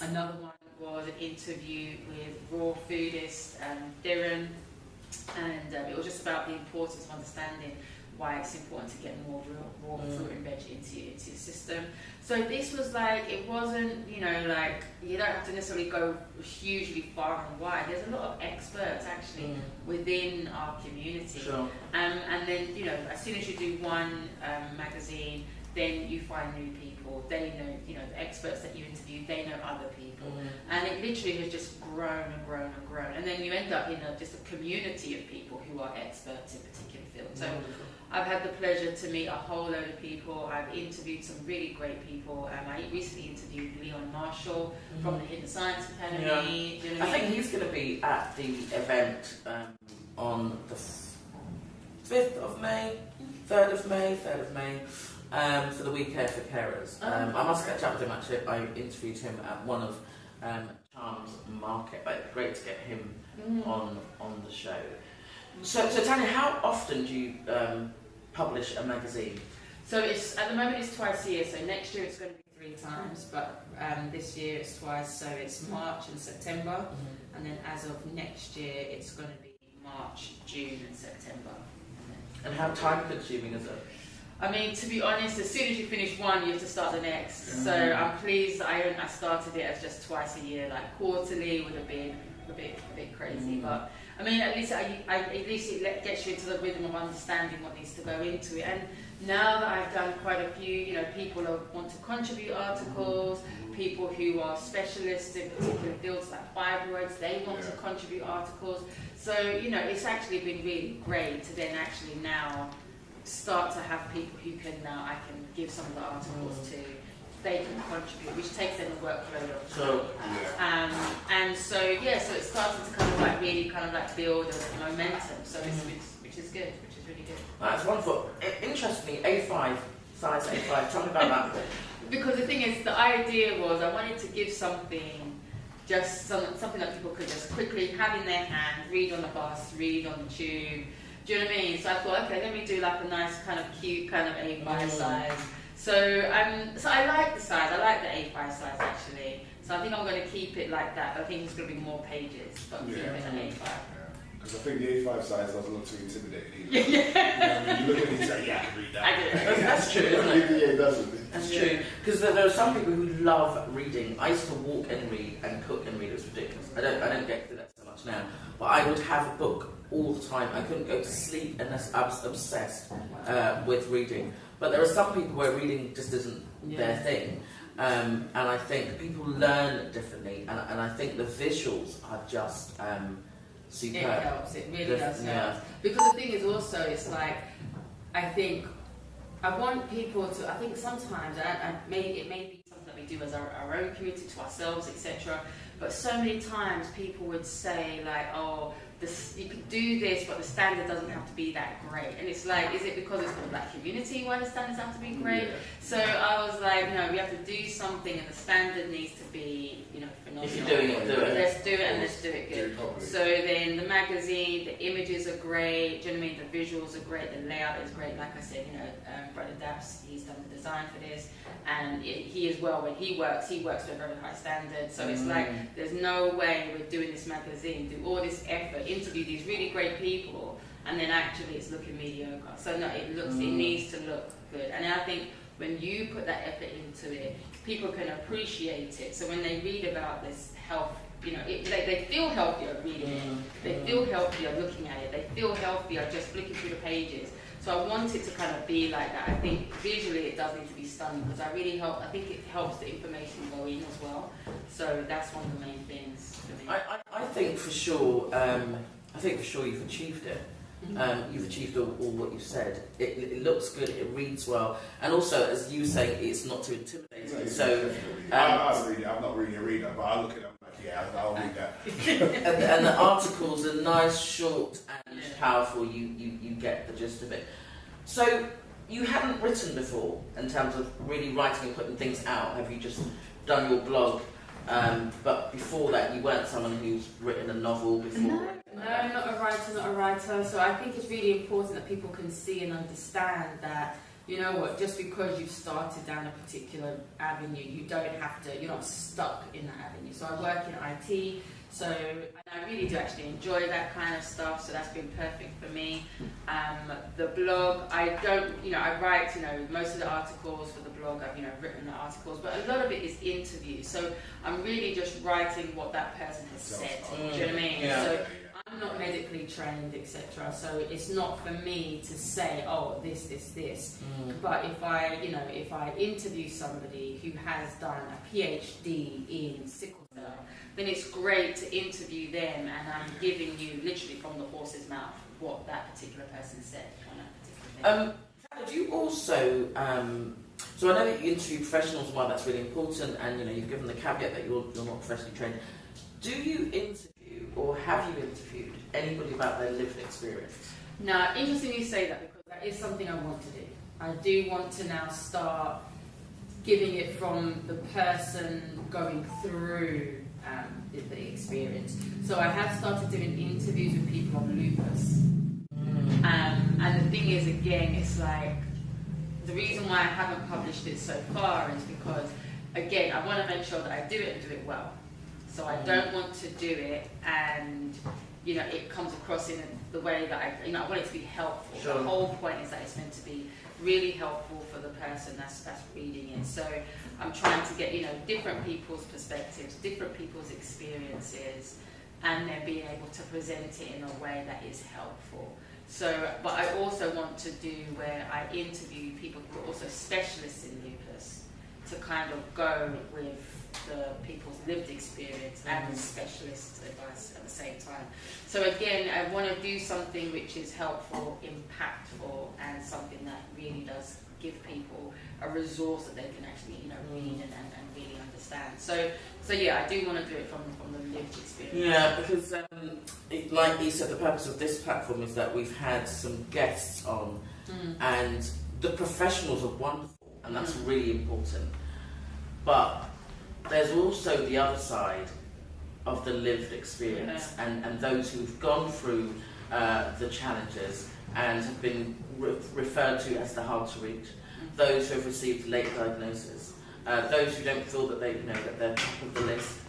D: Another one was an interview with raw foodist Darren, and it was just about the importance of understanding why it's important to get more raw fruit and veg into your system. So this was like, it wasn't, you don't have to necessarily go hugely far and wide. There's a lot of experts actually within our community.
B: Sure.
D: And then, as soon as you do one magazine, then you find new people. They know, the experts that you interview, they know other people. And it literally has just grown and grown and grown. And then you end up in just a community of people who are experts in particular fields. So I've had the pleasure to meet a whole load of people. I've interviewed some really great people. I recently interviewed Leon Marshall from the Hidden Science Academy.
B: Yeah. I think he's going to be at the event on the 5th of May, 3rd of May, for the Week Care for Carers. I must catch up with him actually. I interviewed him at one of Charms Market, but it's great to get him on the show. So Tanya, how often do you publish a magazine?
D: So at the moment it's twice a year. So next year it's going to be 3 times, but this year it's twice. So it's March and September, and then as of next year it's going to be March, June, and September.
B: And how time consuming is it?
D: I mean, to be honest, as soon as you finish one, you have to start the next. So I'm pleased that I started it as just twice a year, like quarterly would have been a bit crazy. But I mean, at least it gets you into the rhythm of understanding what needs to go into it. And now that I've done quite a few, people want to contribute articles, people who are specialists in particular fields like fibroids, they want to contribute articles. So, it's actually been really great to then actually now start to have people who I can give some of the articles to, they can contribute, which takes them the workload off.
B: So,
D: and so it's starting to really build a momentum. So which is good, which is really good.
B: That's wonderful. Interestingly, A5, size A5. Tell me about that.
D: Because the thing is, the idea was I wanted to give something that people could just quickly have in their hand, read on the bus, read on the tube. Do you know what I mean? So I thought, okay, let me do a nice cute A5 size. So I like the size. I like the A5 size actually. So I think I'm going to keep it like that. I think it's going to be more pages, but keep it an A5.
A: Because I think the A5 size doesn't look too intimidating either. You look at it and say, I can read that.
B: That's true, isn't it?
A: Yeah, it doesn't.
B: That's true. Because there are some people who love reading. I used to walk and read and cook and read. It was ridiculous. I don't get to do that so much now. But I would have a book all the time. I couldn't go to sleep unless I was obsessed with reading. But there are some people where reading just isn't their thing. And I think people learn differently. And I think the visuals are just superb.
D: It helps. It really does help. Because the thing is also, it's I think I want people to, I think sometimes, it may be something that we do as our own community, to ourselves, etc. But so many times people would say you could do this, but the standard doesn't have to be that great. And it's is it because it's for the black community why the standards have to be great? Yeah. So I was no, we have to do something, and the standard needs to be, phenomenal.
B: If you're doing it, do it.
D: Let's do it, and let's do it good. So then the magazine, the images are great. Do you know what I mean? The visuals are great. The layout is great. Like I said, Brother Daps, he's done the design for this, and he as well. When he works to a very high standard. So it's there's no way we're doing this magazine, do all this effort, interview these really great people, and then actually it's looking mediocre. So no, it needs to look good. And I think when you put that effort into it, people can appreciate it. So when they read about this health, they feel healthier reading it. They feel healthier looking at it. They feel healthier just flicking through the pages. So I want it to be like that. I think visually it does need to be stunning, because I think it helps the information go in as well. So that's one of the main things for me.
B: I think for sure. You've achieved it. You've achieved all what you've said. It looks good. It reads well, and also, as you say, it's not too intimidating. So
A: I'm not really a reader, but I look at them I'll read that.
B: and the articles are nice, short, and powerful. You get the gist of it. So you hadn't written before in terms of really writing and putting things out. Have you just done your blog? But before that, you weren't someone who's written a novel before?
D: No, not a writer. So I think it's really important that people can see and understand that, you know what, just because you've started down a particular avenue, you don't have to, you're not stuck in that avenue. So I work in IT, so and I really do actually enjoy that kind of stuff, so that's been perfect for me. The blog, I don't, I write, most of the articles for the blog, I've, written the articles, but a lot of it is interviews, so I'm really just writing what that person has said, do you know what I mean?
B: Yeah.
D: So I'm not medically trained, etc. So it's not for me to say, oh, this. But if I interview somebody who has done a PhD in sickle cell, then it's great to interview them, and I'm giving you literally from the horse's mouth what that particular person said on that particular thing.
B: Do you also? So I know that you interview professionals, and why that's really important, and you've given the caveat that you're not professionally trained. Do you interview, or have you interviewed anybody about their lived experience?
D: No, interesting you say that, because that is something I want to do. I do want to now start giving it from the person going through the experience. So I have started doing interviews with people on lupus. And the thing is, again, it's like, the reason why I haven't published it so far is because, again, I want to make sure that I do it and do it well. So I don't want to do it and, it comes across in the way that I want it to be helpful.
B: Sure.
D: The whole point is that it's meant to be really helpful for the person that's reading it. So I'm trying to get, different people's perspectives, different people's experiences, and then being able to present it in a way that is helpful. So, but I also want to do where I interview people who are also specialists in lupus to kind of go with the people's lived experience and specialist advice at the same time. So again, I want to do something which is helpful, impactful, and something that really does give people a resource that they can actually, read and really understand. So yeah, I do want to do it from the lived experience.
B: Yeah, because like you said, the purpose of this platform is that we've had some guests on, and the professionals are wonderful, and that's really important. But there's also the other side of the lived experience, and those who've gone through the challenges and have been referred to as the hard to reach, those who have received late diagnosis, those who don't feel that that they're top of the list,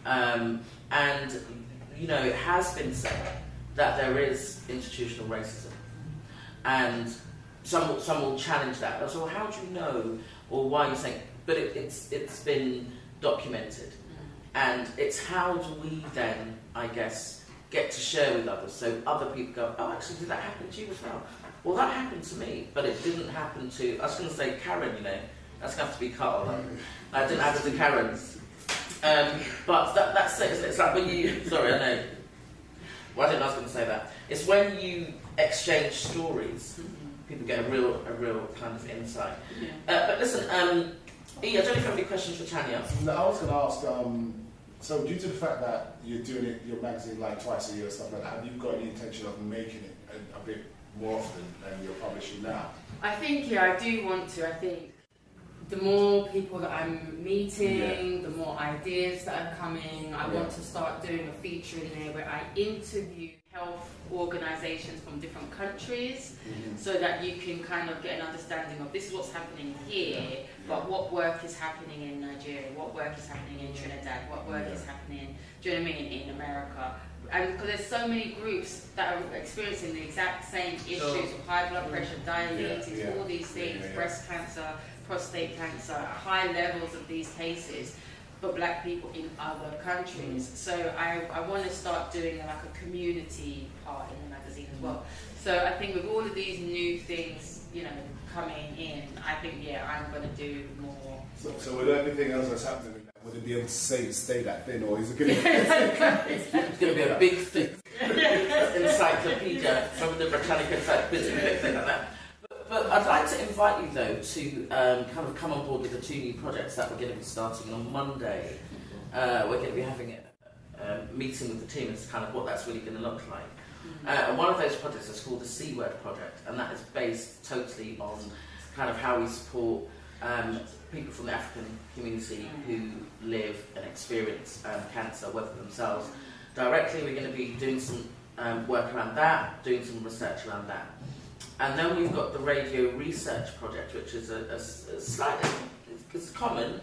B: and it has been said that there is institutional racism, and some will challenge that. So how do you know, or why are you saying? But it's been documented, and it's how do we then, I guess, get to share with others, so other people go, oh, actually, did that happen to you as well? Well, that happened to me, but it didn't happen to, I was going to say Karen, that's going to have to be cut off. It didn't happen to Karen. But that's it. It's like when you, sorry, I know. Well, I didn't know I was going to say that. It's when you exchange stories, people get a real kind of insight. But listen, I don't know if you have any questions for Tanya.
A: No, I was going to ask, so due to the fact that you're doing your magazine like twice a year and stuff like that, have you got any intention of making it a bit more often than you're publishing now?
D: I think, I do want to. I think the more people that I'm meeting, the more ideas that are coming. I want to start doing a feature in there where I interview health organisations from different countries, so that you can kind of get an understanding of this is what's happening here, but what work is happening in Nigeria, what work is happening in Trinidad, what work is happening, do you know what I mean, in America. And because there's so many groups that are experiencing the exact same issues of high blood pressure, diabetes, all these things, breast cancer, prostate cancer, high levels of these cases, but black people in other countries. So I want to start doing like a community part in the magazine as well. So I think with all of these new things, coming in, I think, I'm going to do more.
A: So with everything else that's happening, would it be able to stay that thin, or is it going to be...
B: It's going to be a big thing. Encyclopedia from the Britannica Encyclopedia, big thing like that. But I'd like to invite you, though, to kind of come on board with the two new projects that we're going to be starting on Monday. We're going to be having a meeting with the team as to kind of what that's really going to look like. And one of those projects is called the C Word Project, and that is based totally on kind of how we support people from the African community who live and experience cancer, whether themselves directly. We're going to be doing some work around that, doing some research around that. And then we've got the Radio Research Project, which is a slightly, it's common,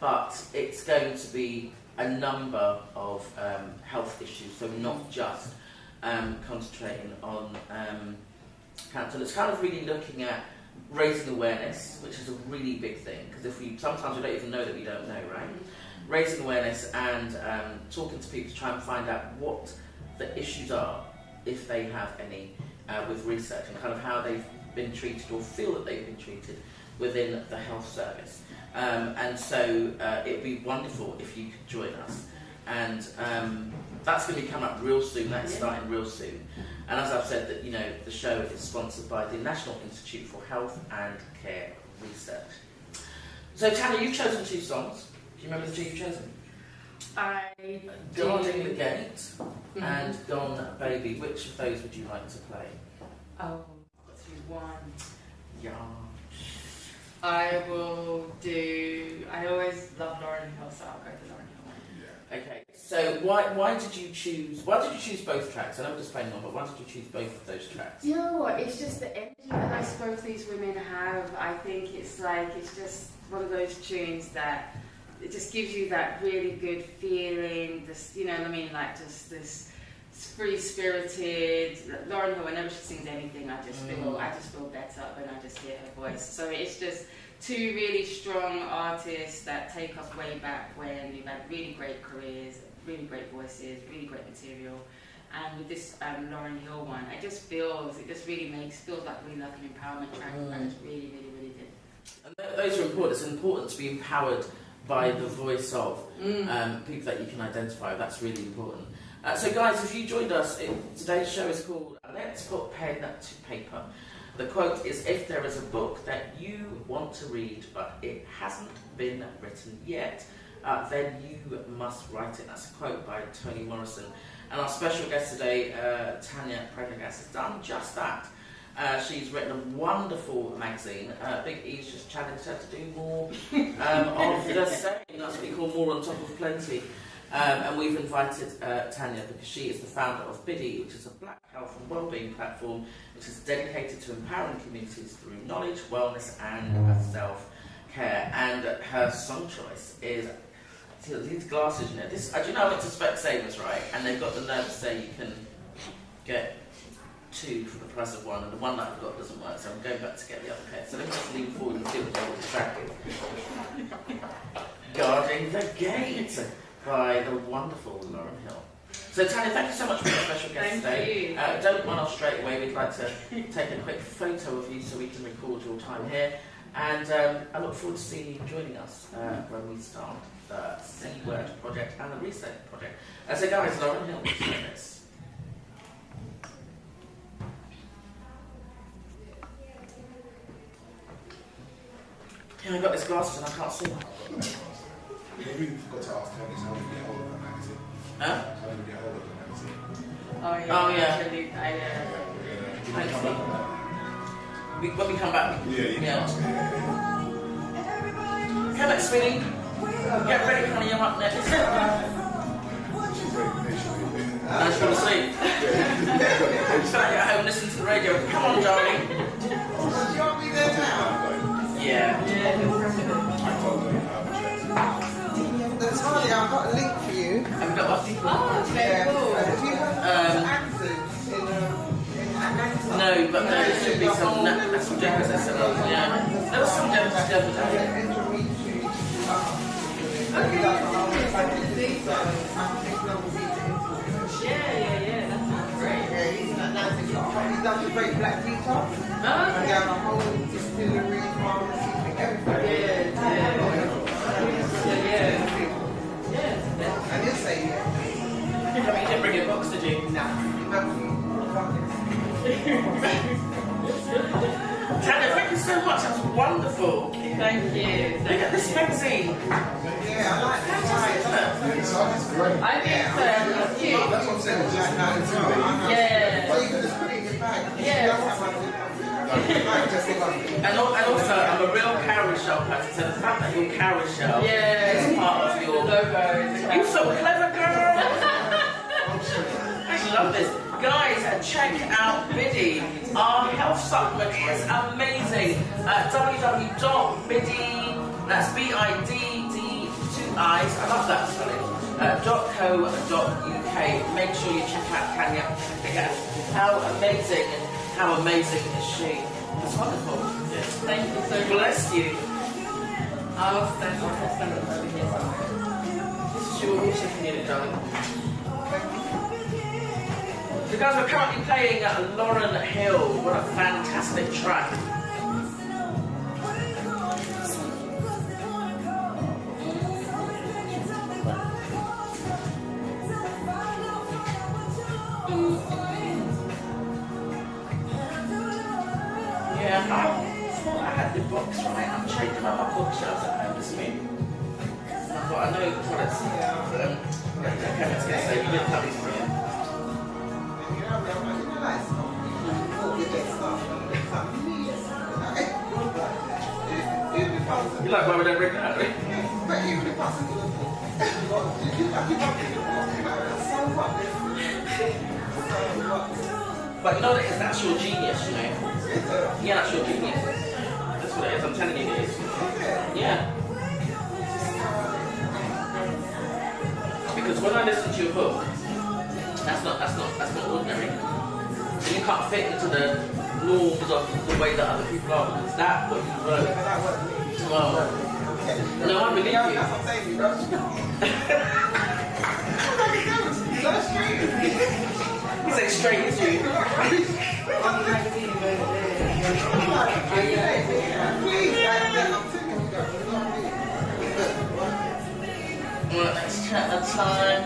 B: but it's going to be a number of health issues, so not just concentrating on cancer. It's kind of really looking at raising awareness, which is a really big thing, because sometimes we don't even know that we don't know, right? Raising awareness and talking to people to try and find out what the issues are, if they have any, with research, and kind of how they've been treated or feel that they've been treated within the health service. And so it'd be wonderful if you could join us. And that's going to be coming up real soon. That's starting real soon. And as I've said, that the show is sponsored by the National Institute for Health and Care Research. So Tanya, you've chosen 2 songs. Do you remember the 2 you've chosen? Guarding the Gate and Gone Baby. Which of those would you like to play?
D: Oh, let's do one.
B: Yeah.
D: I always love Lauryn Hill, so I'll go for Lauryn Hill one.
B: Okay, so why did you choose both tracks? I know we're just playing one, but why did you choose both of those tracks?
D: You know what? It's just the energy that I suppose these women have. I think it's just one of those tunes that it just gives you that really good feeling. This, like just this free-spirited. Lauryn Hill, whenever she sings anything, I just feel better when I just hear her voice. So it's just 2 really strong artists that take us way back when we've had really great careers, really great voices, really great material. And with this Lauryn Hill one, it just really feels like really like an empowerment track. And it's really, really, really good.
B: And those are important. It's important to be empowered by the voice of people that you can identify with. That's really important. So guys, if you joined us, today's show is called Let's Put Pen to Paper. The quote is, if there is a book that you want to read but it hasn't been written yet, then you must write it. That's a quote by Toni Morrison. And our special guest today, Tanya Prendergast, has done just that. She's written a wonderful magazine. Big E's just challenged her to do more of the same. That's what we call more on top of plenty. And we've invited Tanya because she is the founder of Biddy, which is a Black health and wellbeing platform which is dedicated to empowering communities through knowledge, wellness and self-care. And her song choice is, these glasses, do you know I went to Specsavers, right? And they've got the nerve to say you can get 2 for the price of 1, and the one that I've got doesn't work, so I'm going back to get the other pair. So let me just lean forward and see what the track is. Guarding the Gate by the wonderful Lauryn Hill. So Tanya, thank you so much for your special guest today. Don't run off straight away. We'd like to take a quick photo of you so we can record your time here. And I look forward to seeing you joining us when we start the C Word Project and the Research Project. So guys, Lauryn Hill, this. I got these glasses and I can't see.
A: We forgot to ask Tony how to get hold of the magazine.
B: Huh?
A: How to get hold of the magazine.
D: Oh yeah.
B: When we come back.
A: Yeah, you can ask me.
B: Come back, sweetie. Get ready, honey, I'm up next.
A: She's very patient.
B: I just want to sleep. Just like you're at home listening to the radio. Come on, darling.
C: Do you want me there now?
B: Yeah.
A: I told her
C: Natalia, I've got a link for you.
B: Have you got what?
D: Oh, very cool.
C: Have you heard of accents in Atlanta?
B: No, but there should be some jokers that said, yeah. There was some jokers the other day.
D: Yeah, that sounds great.
C: Yeah, he's in Atlanta. He does a great black detox. And they have a whole distillery, pharmacy, everything. And he'll say,
B: You didn't bring your box, did you?
C: nah,
B: Tanya, thank you you so much. That was wonderful.
D: Thank you.
B: Look at this magazine.
C: Yeah, I like that.
A: Yeah, it's great.
D: I think so. It's cute.
A: That's what I'm saying.
D: Yeah.
C: So you can just put it in your bag.
D: Yeah.
B: And also, I'm a real cowrie shell person, so the fact that you're cowrie shell is part of your
D: logo.
B: You're so clever, girl! I love this. Guys, check out Biddy. Our health supplement is amazing. www.biddy, that's B-I-D-D, 2 I's, I love that spelling, .co.uk. Make sure you check out Tanya. How amazing is she? It's wonderful. Yes.
D: Thank you so much.
B: Bless you.
D: I'll stand up over here somewhere.
B: This is your also community, darling. So guys, we're currently playing Lauryn Hill. What a fantastic track. Yeah, I thought I had the books right. I'm checking out my bookshelves at home this week. I thought I know the products. Okay, let's get started. You didn't tell me to bring it. You like why we don't bring that?
C: But even if I said to the book,
B: But you know that that's your genius, you know? Yeah, that's your genius. That's what it is, I'm telling you it is. Yeah. Because when I listen to your book, that's not ordinary. You can't fit into the norms of the way that other people are, because that's what you wrote. Well, no, I believe you.
C: That's what I'm saying, you
B: He's like straight as you. Well, let's chat the time.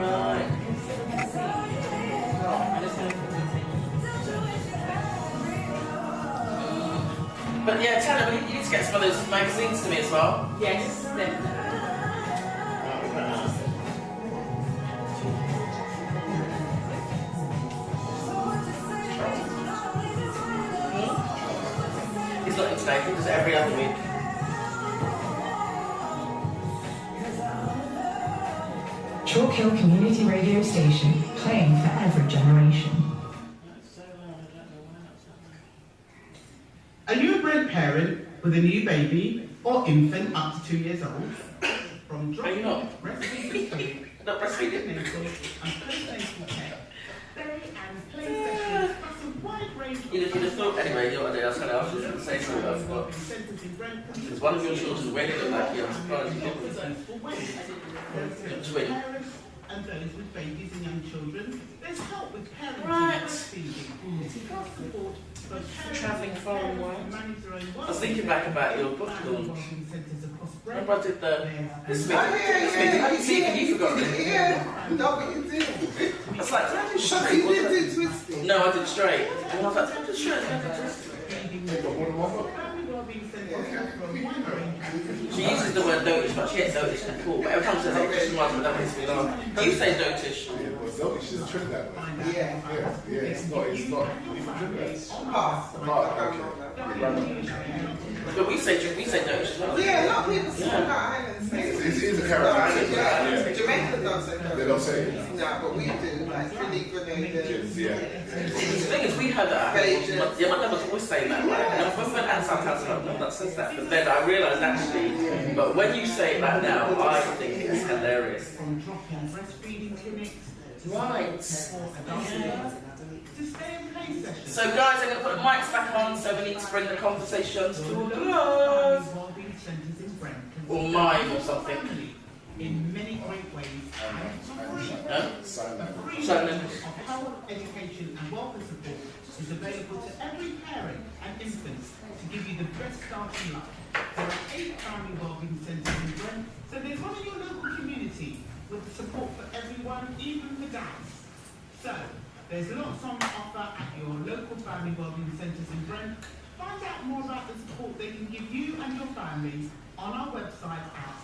B: Alright. But yeah, tell him, you need to get some of those magazines to me as well.
D: Yes, definitely.
B: He's not in today, he does it every other week.
E: Chalk Hill Community Radio Station, playing for every generation.
F: Are you a Brent parent with a new baby or infant up to 2 years old? From
B: Are you not?
F: breastfeeding,
B: Not breastfeeding.
F: and postnatal care, play and play sessions, plus a wide range of
B: You'd have thought, anyway, you know what I was going to ask you to say something, I forgot.
F: centres in Brent.
B: Because one of your children really look like you, I'm surprised you didn't. Twin.
F: Parents and those with babies and young children, there's help with parenting
B: Right.
F: and breastfeeding. It's a cross support for parents
B: Travelling far and wide.
F: to manage their own
B: I was thinking back about your book launch.
F: centres across Brent.
B: Remember I did the this week?
C: yeah.
B: See, you forgot it.
C: Yeah, no, but you did.
B: I was like, did I do
C: So
B: straight?
C: you
B: Wasn't
C: did
B: it?
C: do twisted.
B: No, I did straight. And I was like, did I do straight? Did I do twisted? She uses the word dotish, but she gets dotish in cool. But every time she says it, just reminds me that makes me laugh. You say dotish.
A: Yeah, but no, she's a Trinidad.
C: Yeah.
A: Yeah, it's not even Trinidad.
C: Pass.
B: But we say dotish as well.
C: Yeah, a lot of people still got islands say
A: It is a Caribbean.
C: Yeah. Jamaica don't say
A: They don't say it.
C: no, but we do, like Trinidad, Grenada.
A: Yeah.
B: The thing is, we had that. Yeah, my dad was always saying that, right? And when we went out South no that says that. But then I realised actually, but when you say it like now, I think it's hilarious.
F: From drop-in breastfeeding clinics to
B: Right.
F: to stay and play sessions.
B: So guys, I'm going to put the mics back on, so we need to bring the conversations to a close.
F: Wellbeing centres in Brent can
B: Or mine or something.
F: family in many great ways.
B: Huh?
A: Sign language.
B: So then,
F: Of health, education and welfare support is available to every parent and infant to give you the best start in life. There are 8 family wellbeing centres in Brent, so there's one in your local community with the support for everyone, even the dads. So, there's lots on offer at your local family wellbeing centres in Brent. Find Find out more about the support they can give you and your families on our website at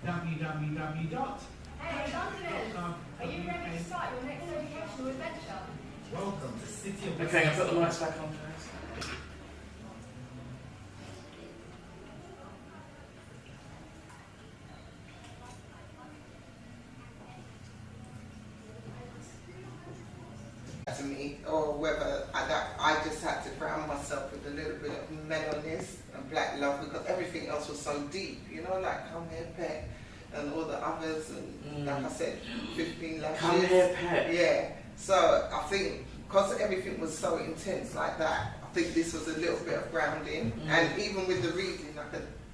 F: www.
G: Hey, Londoners, are you ready to start your next educational adventure?
F: Welcome to City of
B: Okay, I'll put the mics back on first.
C: To me, or whether I just had to ground myself with a little bit of mellowness and black love, because everything else was so deep, you know, like Come Here Pet and all the others, and like I said, 15 lashes.
B: Come Here Pet.
C: Yeah. So I think because everything was so intense like that, I think this was a little bit of grounding. And even with the reading,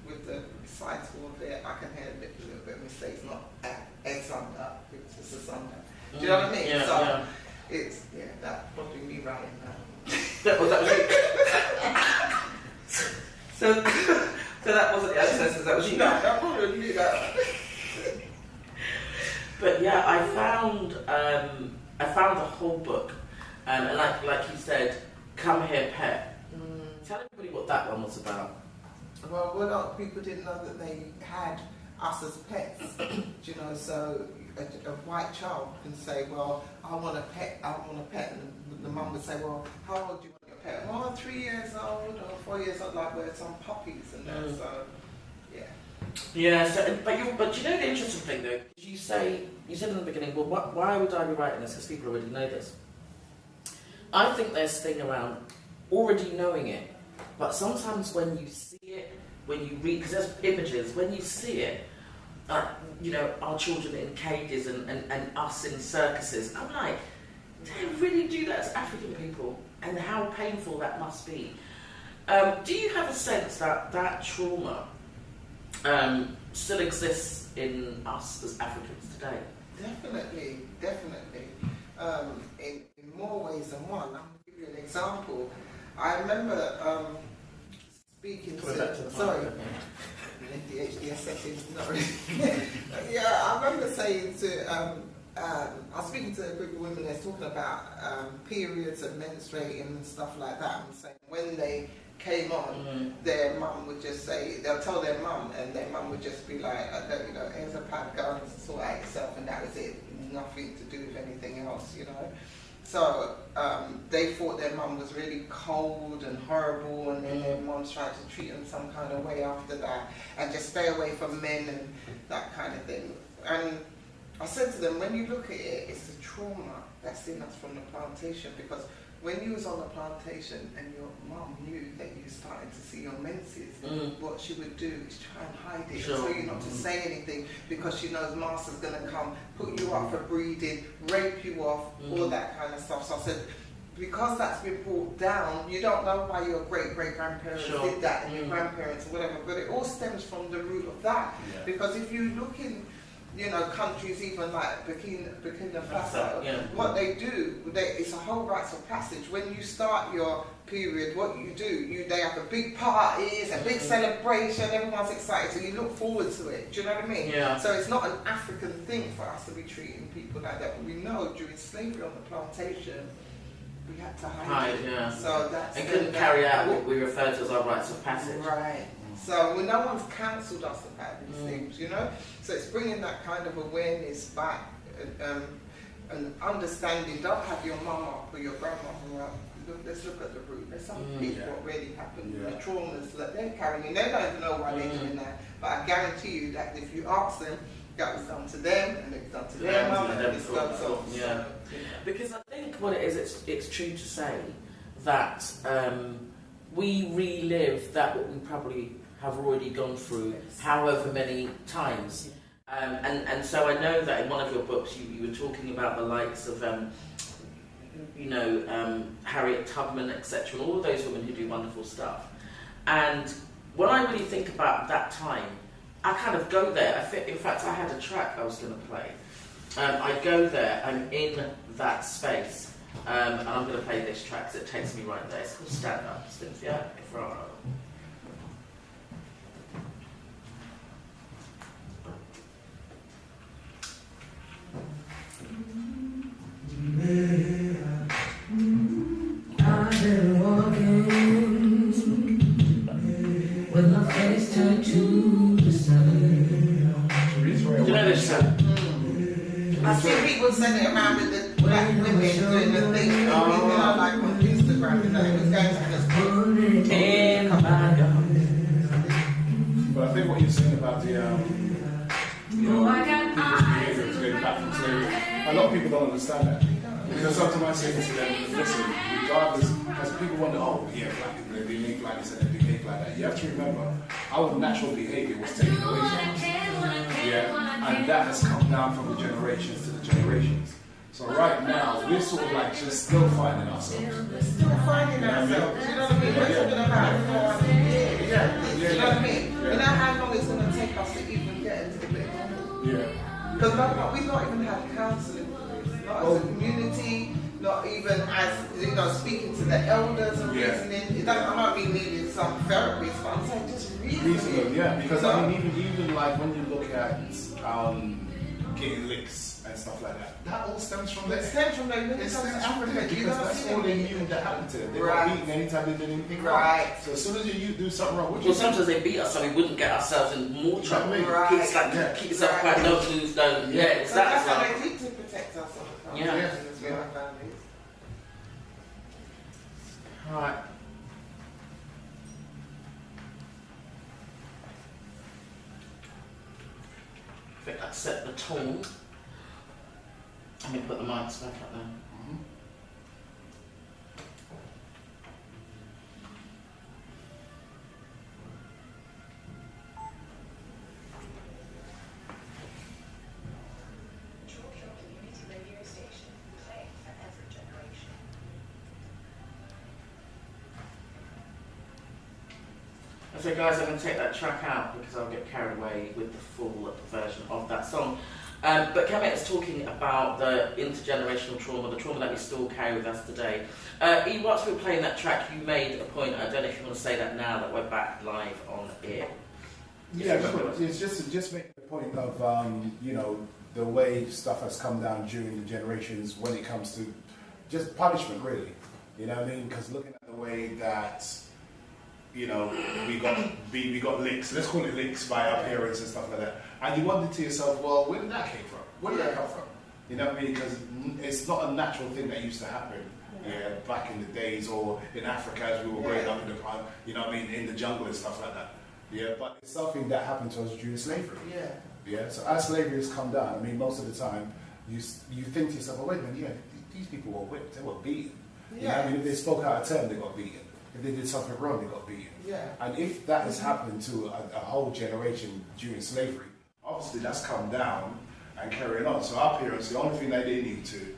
C: with the recital of it, I can hear a little bit of mistakes, not X under, it's just a sunder. Do you know what I mean?
B: Yeah,
C: so
B: yeah.
C: it's, that's probably me writing now.
B: That was so that wasn't the ancestors, that was you.
C: No, I probably knew that.
B: But yeah, I found the whole book, and like you said, Come Here Pet. Tell everybody what that one was about.
C: Well, a lot of people didn't know that they had us as pets. You know, so a white child can say, well, I want a pet, and the mum would say, well, how old do you want your pet? Well, 3 years old or 4 years old, like where some puppies and that. So, yeah.
B: Yeah. So, but you know the interesting thing though, you said in the beginning, well, why would I be writing this? Because people already know this. I think there's a thing around already knowing it, but sometimes when you see it, when you read, because there's images, when you see it, you know, our children in cages and us in circuses, I'm like, they really do that to African people, and how painful that must be. Do you have a sense that that trauma still exists in us as Africans today?
C: Definitely. In more ways than one. I'm going to give you an example. I remember speaking to sorry. The HDS settings, not really. Yeah, I remember saying to, I was speaking to a group of women that's talking about periods and menstruating and stuff like that, and saying when they came on, their mum would just say, they'll tell their mum, and their mum would just be like, you know, here's a pad, go and sort out yourself, and that was it, nothing to do with anything else, you know. So they thought their mum was really cold and horrible, and then their mums tried to treat them some kind of way after that, and just stay away from men and that kind of thing. And I said to them, when you look at it, it's the trauma that's in us from the plantation, because when you was on the plantation and your mum knew that you were starting to see your menses, what she would do is try and hide it, tell you not to say anything, because she knows master's going to come, put you up for breeding, rape you off, all that kind of stuff. So I said, because that's been brought down, you don't know why your great-great-grandparents did that, and your grandparents or whatever, but it all stems from the root of that. Yeah. Because if you look in, you know, countries even like Burkina Faso, what they do, it's a whole rites of passage. When you start your period, what you do, they have a big parties, a big celebration, everyone's excited, so you look forward to it. Do you know what I mean? Yeah. So it's not an African thing for us to be treating people like that. But we know during slavery on the plantation, we had to hide it.
B: Yeah.
C: So that's
B: and couldn't carry out what we refer to as our rites of passage.
C: Right. So no one's counselled us about these things, you know. So it's bringing that kind of awareness back and understanding. Don't have your mum up or your grandmother up. Let's look at the root. Let's unpick what really happened. The traumas that they're carrying. They don't even know why they're doing that. But I guarantee you that if you ask them, that was done to them, and it's done to their mum, and it's done to us.
B: Yeah. Because I think what it is, it's true to say that we relive that what we probably have already gone through however many times. And so I know that in one of your books you were talking about the likes of Harriet Tubman, etc., and all of those women who do wonderful stuff. And when I really think about that time, I kind of go there. In fact, I had a track I was going to play. I go there, I'm in that space, and I'm going to play this track because it takes me right there. It's called Stand Up, Cynthia Efraro.
H: I've been walking
C: I see people sending it around with the black women doing the thing, you know, like on Instagram, and it was going to this
B: In my garden.
A: But I think what you're saying about the, you know, people's behaviour to get back from slavery, a lot of people don't understand that. Because sometimes I say to them, listen, regardless, because people wonder, oh, yeah, black people, they behave like this and they behave like that. You have to remember, our natural behaviour was taken away from us. Yeah, and that has come down from the generations to the generations. So right now, we're sort of like just still finding ourselves.
C: We're still finding ourselves. You know what I mean? We're talking about 400 years. You know what I mean? You know how long it's going to take us to even get into the bit of it?
A: Yeah.
C: Because we've not even had counselling for this. Not as a community, not even as, you know, speaking to the elders and reasoning. I'm not being needing some therapists, but I'm saying just reasoning.
A: Yeah, because I mean, even like when you look at getting licks and stuff like that, that all stems from
C: It stems from there.
A: It stems from there
C: You
A: because
C: don't
A: that's
C: see
A: all they
C: them.
A: knew that happened to them. They
C: Right.
A: got beaten anytime they did anything
C: Right.
A: wrong. So as soon as you do something wrong,
B: Well, sometimes they beat us so we wouldn't get ourselves in more trouble.
C: Right.
B: Keep yourself quiet, don't move, don't. Yeah, it's
C: So
B: that
C: that's
B: as
C: how
B: well.
C: they need to protect us all the time.
B: Yeah.
C: As well, our families.
B: Right. I think that set the tone. Let me put the mics back up there.
E: Churchill Community Radio Station, playing for every generation.
B: So guys, I'm going to take that track out because I'll get carried away with the full version of that song. But Kemet is talking about the intergenerational trauma, the trauma that we still carry with us today. E, whilst we were playing that track, you made a point, I don't know if you want to say that now that we're back live on air.
A: Yeah, it's just making the point of you know, the way stuff has come down during the generations when it comes to just punishment, really. You know what I mean? Because looking at the way that, you know, we got licks. Let's call it licks by our parents and stuff like that. And you wonder to yourself, well, where did that came from? Where did that come from? You know what I mean? Because it's not a natural thing that used to happen. Yeah, back in the days, or in Africa as we were growing up in the, you know what I mean, in the jungle and stuff like that. Yeah, but it's something that happened to us during slavery.
C: Yeah.
A: Yeah. So as slavery has come down, I mean, most of the time, you think to yourself, oh wait a minute, yeah, these people were whipped, they were beaten. You know what I mean? If they spoke out of turn, they got beaten. If they did something wrong, they got beaten.
C: Yeah.
A: And if that has happened to a whole generation during slavery, obviously that's come down and carrying on. So our parents, the only thing that they need to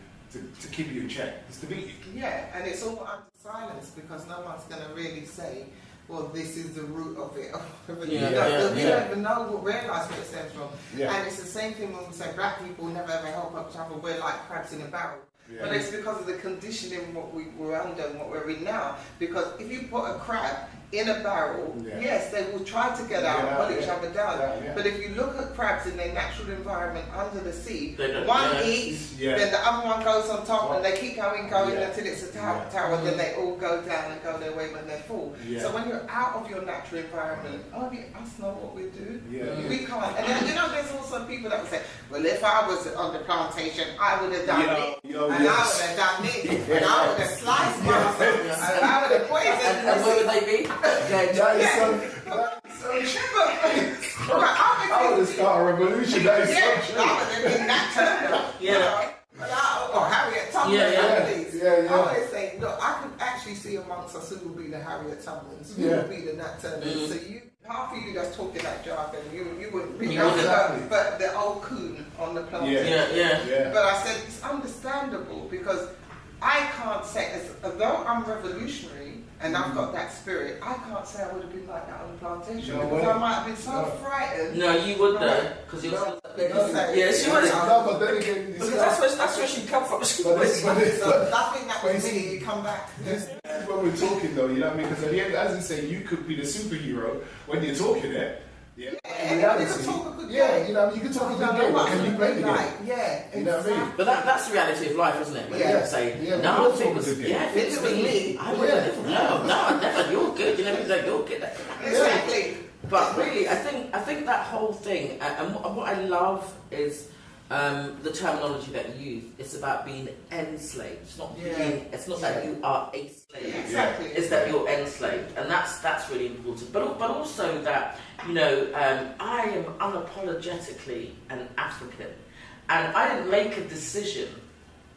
A: keep you in check is to beat you.
C: Yeah, and it's all under silence because no one's going to really say, well, this is the root of it. We don't even know, realise where it stems from.
A: Yeah.
C: And it's the same thing when we say black people never ever help each other, we're like crabs in a barrel.
A: Yeah.
C: But it's because of the conditioning what we were under and what we're in now. Because if you put a crab in a barrel, yes, they will try to get out and pull each other down. But if you look at crabs in their natural environment under the sea, one eats, then the other one goes on top, and they keep going until it's a tower, then they all go down and go their way when they're full. So when you're out of your natural environment, only us know what we do. We can't. And then, you know, there's also people that will say, well, if I was on the plantation, I would have done it. And I would have done it. And I would have sliced myself. And I would have poisoned.
B: And where would they be?
A: I would have started a revolution. That is so true.
C: I would have been Nat Turner. Or Harriet Tubman. I always say, look, I could actually see amongst us who would be the Harriet Tubmans, who would be the Nat Turners. So half of you that's talking that jargon, you wouldn't be but the old coon on the plantation. But I said it's understandable because I can't say, although I'm revolutionary and I've got that spirit, I can't say I would have been like that on the plantation because I might have been so frightened.
B: No, you would though, because you're she would.
A: No, but then again,
B: because that's where she come from.
A: So I
C: think that was me. You come back.
A: This is when we're talking, though. You know what I mean? Because at the end, as you say, you could be the superhero when you're talking it.
C: Yeah, you can talk a good game.
A: You know, you can talk a good game, but can you play the game? You know what I mean?
B: But that's the reality of life, isn't it? When you say, no, if it was me, I would have never. No, I never. You're good. You know, you're good.
C: Exactly.
B: But really, I think that whole thing, and what I love is the terminology that you use, it's about being enslaved. It's not
C: Yeah.
B: being. It's not that you are a slave.
C: Exactly.
B: It's that you're enslaved, and that's really important. But also that I am unapologetically an African, and I didn't make a decision.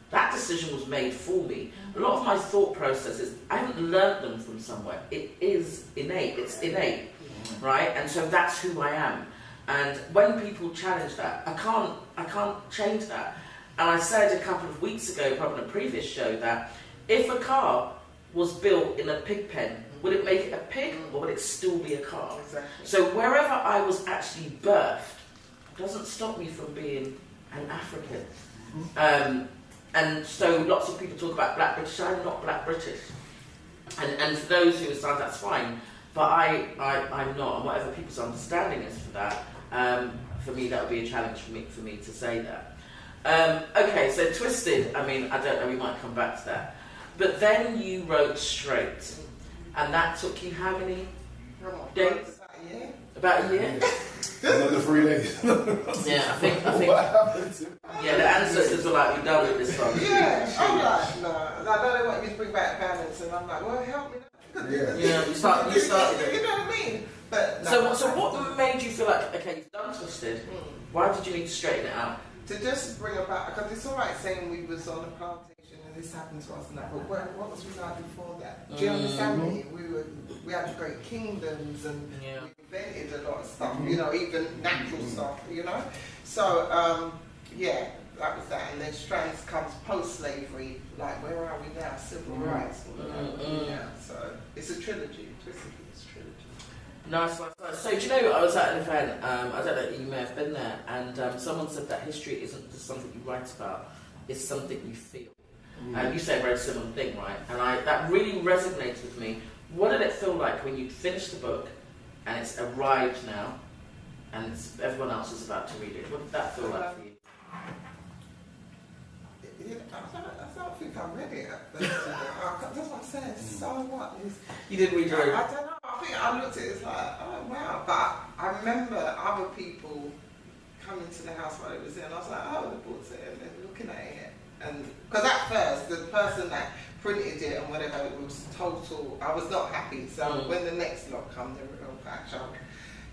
B: That decision was made for me. A lot of my thought processes, I haven't learned them from somewhere. It is innate. It's innate, right? And so that's who I am. And when people challenge that, I can't change that. And I said a couple of weeks ago, probably in a previous show, that if a car was built in a pig pen, would it make it a pig or would it still be a car?
C: Exactly.
B: So wherever I was actually birthed doesn't stop me from being an African. And so lots of people talk about Black British. I'm not Black British. And for those who decide that's fine, but I'm not. And whatever people's understanding is for that, for me that would be a challenge for me to say that. Okay, so Twisted, I mean, I don't know, we might come back to that. But then you wrote Straight. And that took you how many days? About a year?
A: Another 3 days.
B: Yeah, I think.
A: What happened to
B: Yeah, the ancestors were like, we're done with this one.
C: Yeah, I'm like, no, I don't want you to bring back balance, and I'm like, well, help me.
B: Yeah, you started it.
C: You know what I mean? But
B: So what made you feel like, okay, you've done Twisted, why did you need to straighten it out?
C: to just bring about, because it's all right saying we was on a plantation and this happened to us and that, but what was we like before that? Do you understand me? We had great kingdoms and we invented a lot of stuff, you know, even natural stuff, you know. So yeah, that was that. And then Strands comes post-slavery, like where are we now? Civil rights. Yeah. So it's a trilogy. Twisted is a trilogy.
B: Nice. So do you know, I was at an event, I don't know, you may have been there, and someone said that history isn't just something you write about, it's something you feel. And you say a very similar thing, right? And that really resonated with me. What did it feel like when you finished the book and it's arrived now and everyone else is about to read it? What did that feel like for you?
C: I don't think I read it at first. That's what I'm saying. So what?
B: You didn't read your
C: I don't know. I think I looked at it, it's like, oh wow. But I remember other people coming to the house while it was there, and I was like, oh, the book's there, and they're looking at it. And because at first, the person that printed it and whatever, it was total, I was not happy. So when the next lot come, the real patch up,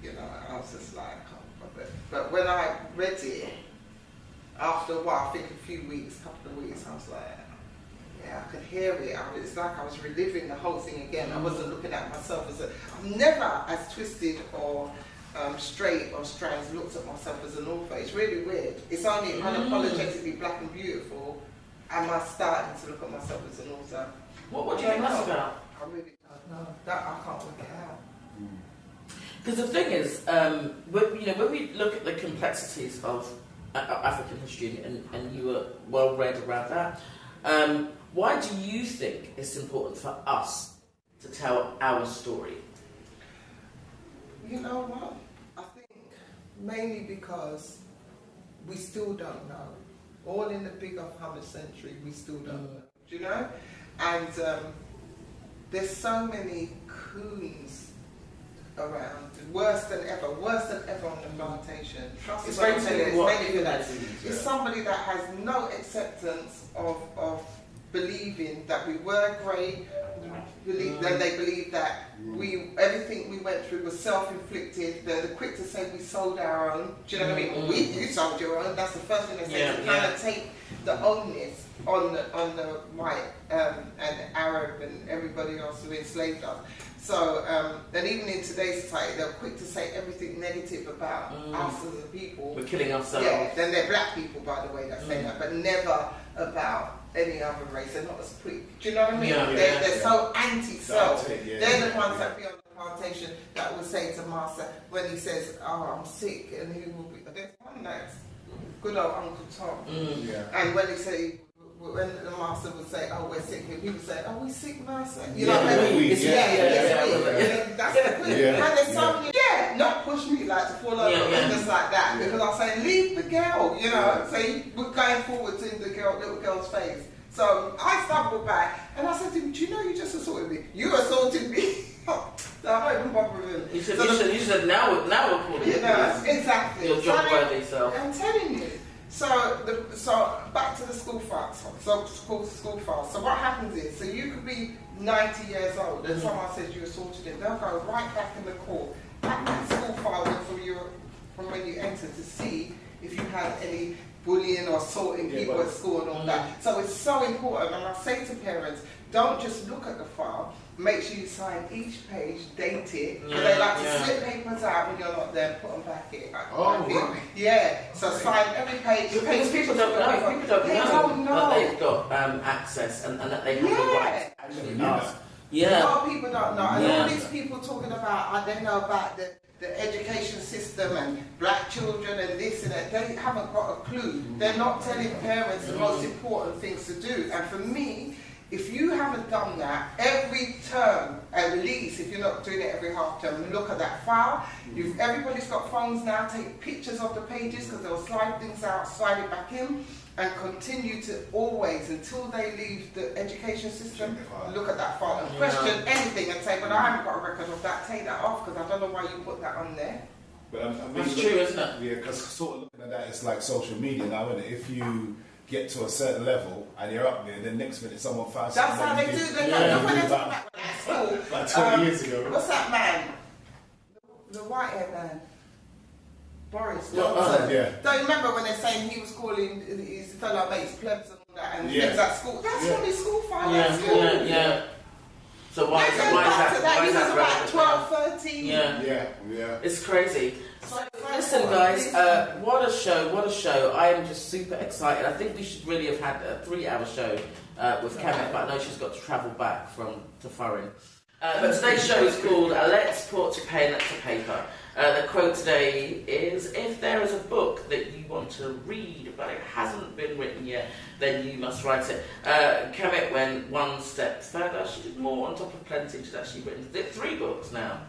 C: you know, I was just like, I can't bother. But when I read it, after a while, I think a few weeks, couple of weeks, I was like, yeah, I could hear it. It's like I was reliving the whole thing again. I wasn't looking at myself as I'm never as twisted or straight or Strands looked at myself as an author. It's really weird. It's only unapologetically black and beautiful am I starting to look at myself as an author.
B: What do you think that's about?
C: I really don't know. That I can't work it out.
B: Because the thing is, when we look at the complexities of African history, and you were well read around that, why do you think it's important for us to tell our story?
C: You know what? I think mainly because we still don't know. All in the big 100th century, we still don't know. Do you know? And there's so many coons around, worse than ever on the plantation.
B: It's very
C: It's somebody that has no acceptance of believing that we were great, that they believe that everything we went through was self-inflicted. They're quick to say we sold our own. Do you know what I mean? You sold your own. That's the first thing they say, to kind of take the onus on the white and Arab and everybody else who enslaved us. So, and even in today's society, they're quick to say everything negative about us as a people.
B: We're killing ourselves.
C: Yeah, then they're black people, by the way, that say that, but never about any other race. They're not as quick. Do you know what I mean? They're so anti-self. They're the ones that be on the plantation that will say to Master, when he says, oh, I'm sick, and he will be, there's one that's good old Uncle Tom. And when he say, when the Master would say, oh, we're sick, and people say, oh, we sick, Master? You know what I mean? It's that's the thing. And there's so many, not push me like to fall over and just like that. Because I'm saying, leave the girl, you know. So we're going forward to the little girl's face. So I stumbled back and I said to him, do you know you just assaulted me? You assaulted me. So I'm not even bothering him.
B: You said now we're calling
C: you know, exactly.
B: your job worthy self.
C: I'm telling you. So back to the school files. So school files. So what happens is, so you could be 90 years old and someone says you assaulted him. They'll go right back in the court at that school file from when you entered to see if you had any bullying or assaulting people at school and all that. So it's so important. And I say to parents, don't just look at the file. Make sure you sign each page, date it. And they like to slip papers out when you're not there, put them back in.
A: Really?
C: Yeah. So sign every page.
B: Because people don't know. People don't know that they've got access and that they have the right to actually ask.
C: A lot of people don't know. And all these people talking about, they know about the education system and black children and this and that. They haven't got a clue. They're not telling parents the most important things to do. And for me, if you haven't done that every term, at least if you're not doing it every half term, look at that file. Everybody's got phones now. Take pictures of the pages because they'll slide things out, slide it back in, and continue to always, until they leave the education system, look at that file and question anything and say, but I haven't got a record of that, take that off because I don't know why you put that on there.
A: But
B: That's true, isn't it?
A: Yeah, because sort of looking at that, it's like social media now, isn't it? If you get to a certain level and you're up there, then next minute someone finds
C: That's
A: something.
C: how they do. They know when they talk about school.
A: Like 20 years ago.
C: What's that man? The white-haired man. Boris Johnson. Don't you remember when they're saying he was calling his fellow mates plebs and all that and things at school? That's from his school file at school.
B: So why is that?
C: He was about 12, 13.
A: Yeah.
B: It's crazy. Listen, guys, what a show. I am just super excited. I think we should really have had a 3-hour show with Kenneth, but I know she's got to travel back to Furring. But today's show is called Let's Put Pen to Paper. The quote today is, if there is a book that you want to read but it hasn't been written yet, then you must write it. Kemet went one step further. She did more on top of plenty. She's actually written 3 books now.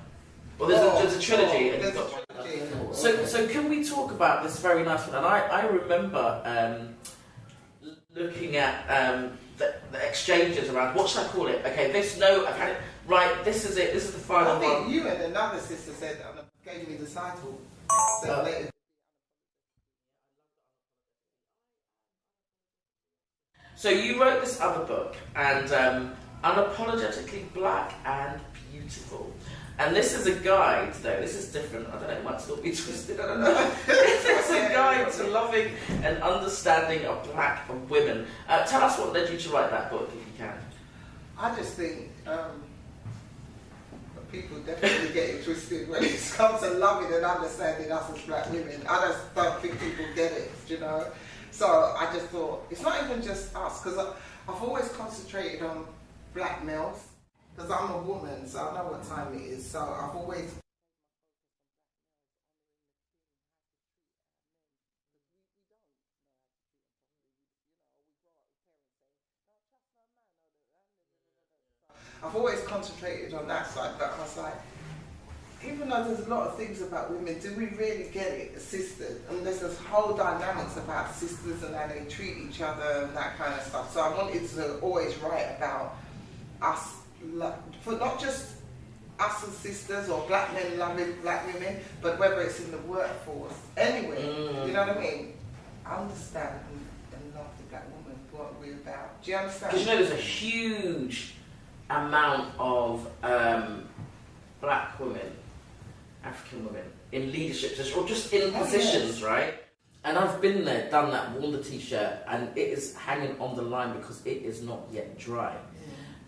B: Well, there's a trilogy. And you've got so can we talk about this very nice one? And I remember looking at the exchanges around, what should I call it? Okay, I've had it, right, this is it, this is the final one.
C: I think you and another sister said, gave me the title.
B: So you wrote this other book, and Unapologetically Black and Beautiful. And this is a guide, though. This is different. I don't know, it might still be twisted. I don't know. It's a guide to loving and understanding of black women. Tell us what led you to write that book, if you can.
C: I just think people definitely get it twisted when it comes to loving and understanding us as black women. I just don't think people get it, you know. So I just thought, it's not even just us, because I've always concentrated on black males. Because I'm a woman, so I know what time it is. So I've always... I've always concentrated on that side, but I was like, even though there's a lot of things about women, do we really get it as sisters? And there's this whole dynamics about sisters and how they treat each other and that kind of stuff. So I wanted to always write about us, for not just us as sisters or black men loving black women, but whether it's in the workforce, anyway, you know what I mean? Understand and love the black woman, what we're about. Do you understand?
B: Because you know there's a huge amount of black women, African women, in leadership, or just in positions, right? And I've been there, done that, worn the t-shirt, and it is hanging on the line because it is not yet dry.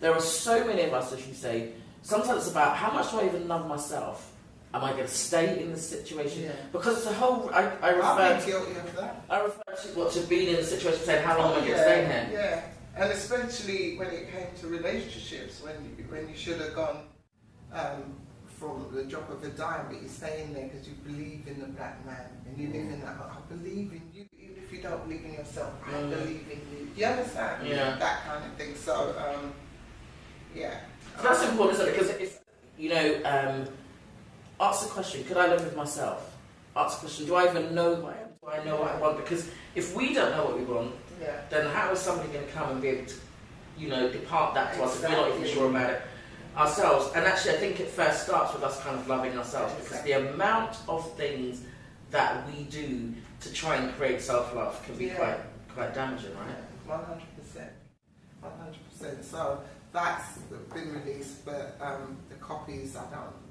B: There are so many of us, as you say, sometimes it's about how much do I even love myself? Am I going to stay in this situation? Yeah. Because it's a whole, I refer to being in a situation saying, how long am I going to stay here?
C: Yeah, and especially when it came to relationships, when you should have gone from the drop of a dime, but you're staying there because you believe in the black man, and you live in that, I believe in you, even if you don't believe in yourself, I believe in you. Do you understand?
B: Yeah.
C: That kind of thing. So, yeah.
B: So that's important, isn't it? Because if, you know, ask the question, could I live with myself? Ask the question, do I even know who I am? Do I know what I want? Because if we don't know what we want, then how is somebody going to come and be able to, you know, depart that to us if we're not even sure about it ourselves? And actually, I think it first starts with us kind of loving ourselves, because the amount of things that we do to try and create self-love can be quite damaging, right?
C: 100%. 100%. So that's been released, but the copies,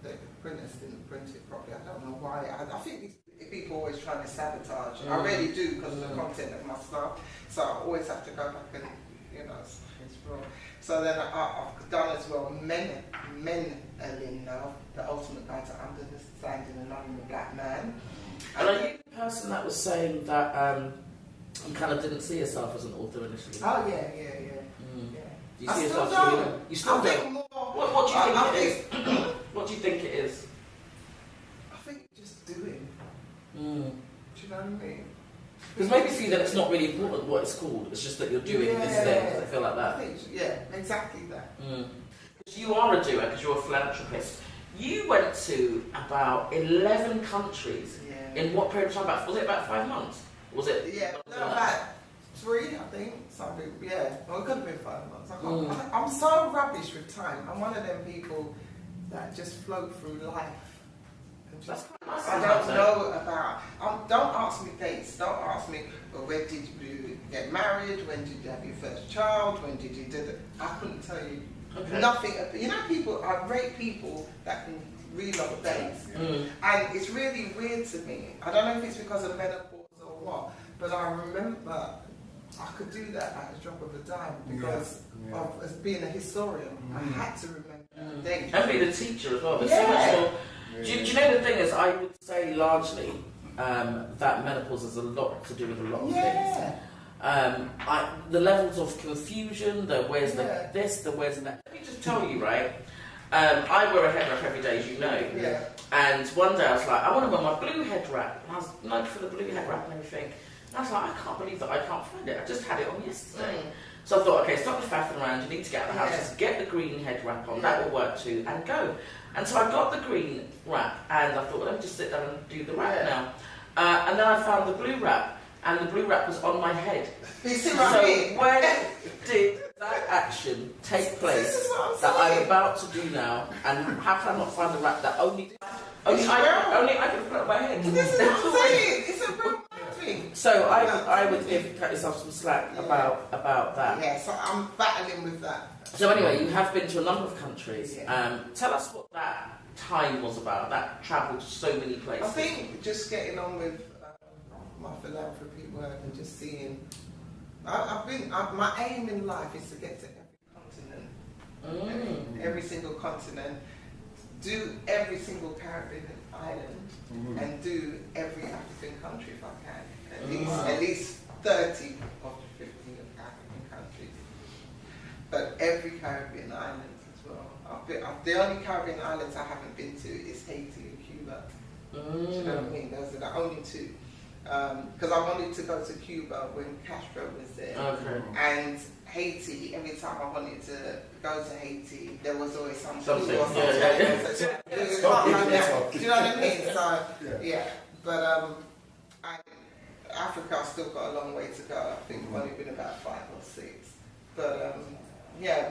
C: the printers didn't print it properly. I don't know why. I think these people always trying to sabotage. I really do because of the content of my stuff. So I always have to go back and, it's wrong. So then I've done as well Men now, the ultimate guide to understanding and loving a black man.
B: And are you the person that was saying that you kind of didn't see yourself as an author initially?
C: Oh yeah.
B: Do you see yourself? You still don't. What do you think it is? What do you think it is?
C: I think just doing.
B: Mm.
C: Do you know what I mean?
B: Because maybe for you that it's not really important what it's called. It's just that you're doing this thing. I feel like that.
C: Exactly that.
B: Because you are a doer. Because you're a philanthropist. You went to about 11 countries.
C: Yeah.
B: In what period of time? Was it about 5 months? Was it?
C: Yeah. No, about 3, I think. Something. Yeah. Well, it could have been 5 months. I'm so rubbish with time. I'm one of them people that just float through life. I don't know about. Don't ask me dates. Don't ask me. Well, when did you get married? When did you have your first child? When did you do that? I couldn't tell you nothing. People. I rate people that can read on days, and it's really weird to me. I don't know if it's because of menopause or what, but I remember I could do that at a drop of a dime because of as being a historian. I had to remember the dates.
B: And being a teacher as well. There's so much more. Do you know the thing is, I would say largely that menopause has a lot to do with a lot of things. The levels of confusion, the where's the this, the where's the that. Let me just tell you, right? I wear a head wrap every day, as you know.
C: Yeah.
B: And one day I was like, I want to wear my blue head wrap. And I was looking for the blue head wrap and everything. And I was like, I can't believe that I can't find it. I just had it on yesterday. So I thought, okay, stop the faffing around. You need to get out of the house. Just get the green head wrap on. That will work too. And go. And so I got the green wrap, and I thought, well, let me just sit down and do the wrap now. And then I found the blue wrap, and the blue wrap was on my head.
C: You see what I mean?
B: When did that action take place that I'm about to do now? And how can I not find the wrap that only I can put it on my head?
C: This is what I'm saying. It's a real thing.
B: So I would cut yourself some slack about that.
C: Yeah, so I'm battling with that.
B: So anyway, you have been to a number of countries. Tell us what that time was about, that travel to so many places.
C: I think just getting on with my philanthropy work and just seeing. My aim in life is to get to every continent, every single continent, do every single Caribbean island, and do every African country if I can. At least 30 of the 50 African countries. But every Caribbean island as well. The only Caribbean islands I haven't been to is Haiti and Cuba. Do you know what I mean? Those are the only two. Because I wanted to go to Cuba when Castro was there. Okay. And Haiti, every time I wanted to go to Haiti, there was always something. Do you know what I mean? So, But Africa, I've still got a long way to go. I think I've only been about 5 or 6. But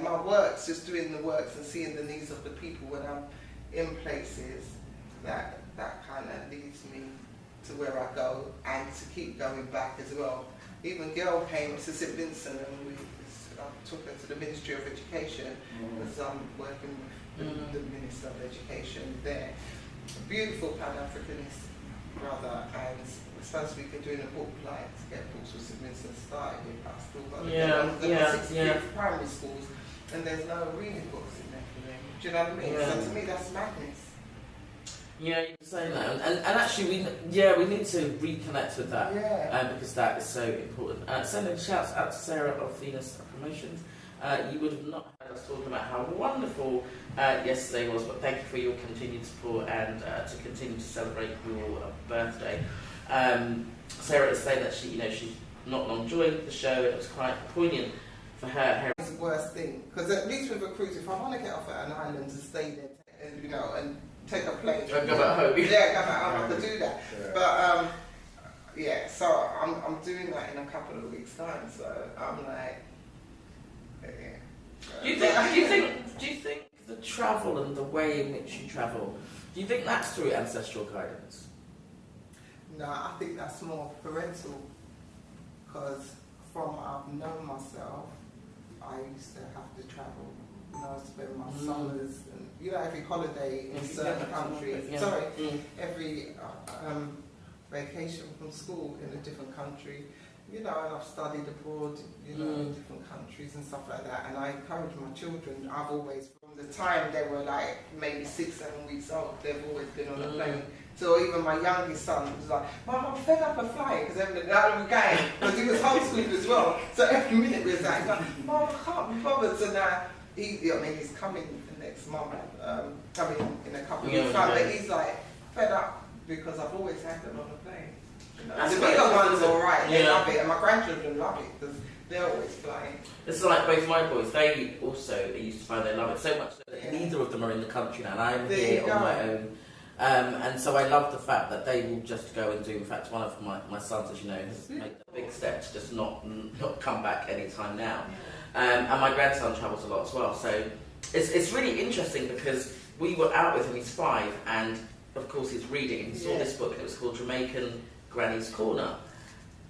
C: my work's just doing the works and seeing the needs of the people when I'm in places that kind of leads me to where I go and to keep going back as well. Even Gail came to St Vincent and I took her to the Ministry of Education because I'm working with the Minister of Education there. A beautiful Pan-Africanist brother, and we're supposed to be doing a book like to get books with St Vincent started. I've still got 6 primary schools and there's no reading books in there for them. Do you know what I mean? So to me that's madness.
B: Yeah, you were saying that, and actually we need to reconnect with that, because that is so important. Sending shouts out to Sarah of Venus Promotions. You would have not heard us talking about how wonderful yesterday was, but thank you for your continued support and to continue to celebrate your birthday. Sarah is saying that she's not long joined the show. It was quite poignant for her.
C: It's the worst thing, because at least with a cruise, if I want to get off at an island and stay there, and take a plane.
B: And go back home.
C: Yeah, go back home. I could do that. Yeah. But so I'm doing that in a couple of weeks' time. So I'm like,
B: Do you think the travel and the way in which you travel, do you think that's through ancestral guidance?
C: No, I think that's more parental, because from I've known myself, I used to have to travel. You know, spend my summers and every holiday in certain countries. Every vacation from school in a different country. You know, and I've studied abroad, in different countries and stuff like that. And I encourage my children. I've always, from the time they were like maybe 6, 7 weeks old, they've always been on a plane. So even my youngest son was like, Mum, I'm fed up of flying, because every night we going, because he was homeschooled as well. So every minute we was like, Mum, I can't be bothered. So now, he's coming next month, coming in a couple of weeks' time, but he's like fed up because I've always had them on the plane. The bigger ones are alright, they love it, and my grandchildren love it because they're always flying.
B: It's like both my boys, they used to fly, they love it so much that neither of them are in the country now, and I'm here on my own. And so I love the fact that they will just go and do, in fact, one of my sons, as you know, has made a big step to just not come back anytime now. And my grandson travels a lot as well, so it's really interesting because we were out with him, he's 5, and of course he's reading, and he saw this book, and it was called Jamaican Granny's Corner.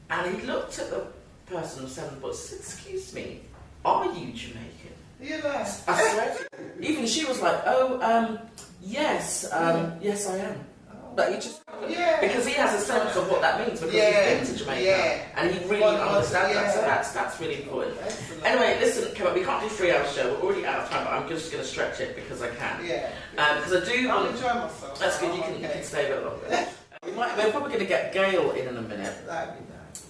B: And he looked at the person who said the book and said, excuse me, are you Jamaican?
C: Yes.
B: I swear to you. Even she was like, yes, yes I am. But he just, because he has a sense of what that means, because he's been to Jamaica, and he really understands that, so that's really important.
C: Excellent.
B: Anyway, listen, come on, we can't do 3-hour show, we're already out of time, but I'm just going to stretch it because I can. Because I do
C: I'll
B: want...
C: enjoy myself.
B: That's good, you can stay a bit longer. We're probably going to get Gail in a minute.
C: That'd be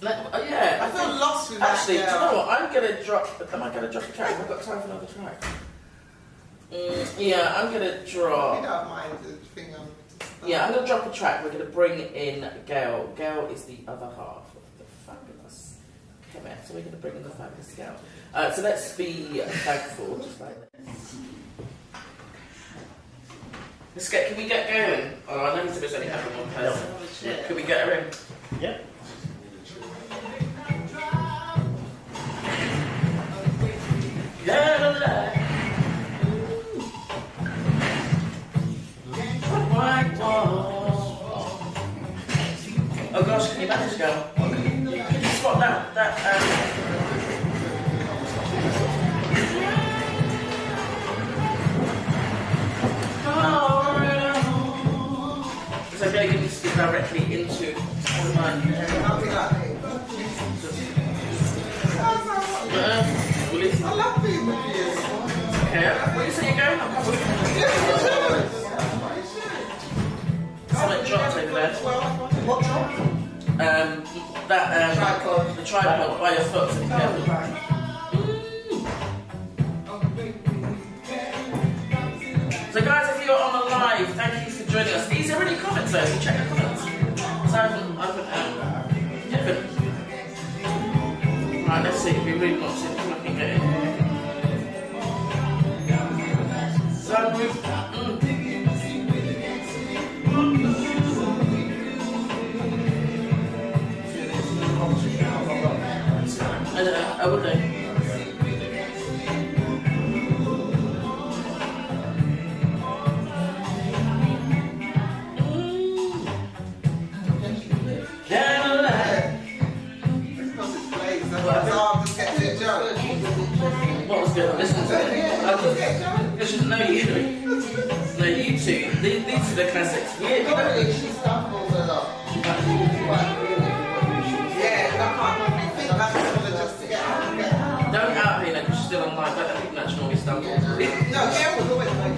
C: nice.
B: I
C: feel lost with
B: actually,
C: that.
B: do you know what? I'm going to drop... Am I going to drop a track? Have I got time for another track? Yeah, I'm going to drop...
C: You don't mind the thing on...
B: Yeah, I'm going to drop a track. We're going to bring in Gail. Gail is the other half of the fabulous Kemet. So we're going to bring in the fabulous Gail. So let's be thankful, just like this. Can we get Gail in? Oh, I know there's only having one person. Can we get her in?
H: Yeah.
B: Oh gosh, can you manage, Gail? Can you spot that so really going to speak directly into my
C: I love being with you.
B: Okay, where you say you're going? I'm coming. Something dropped over there.
C: What dropped?
B: The tripod by your foot, so be careful. So guys, if you're on the live, thank you for joining us. These are really comments though, so check the comments. So right, let's see if we really want to see if I can get in. I would do. What was good? Listen to it. Listen, no, you two. These are the classics.
C: She stumbles a lot.
B: Don't out here because she's still online. Don't think that she normally stumbles.
C: No, Gail was always like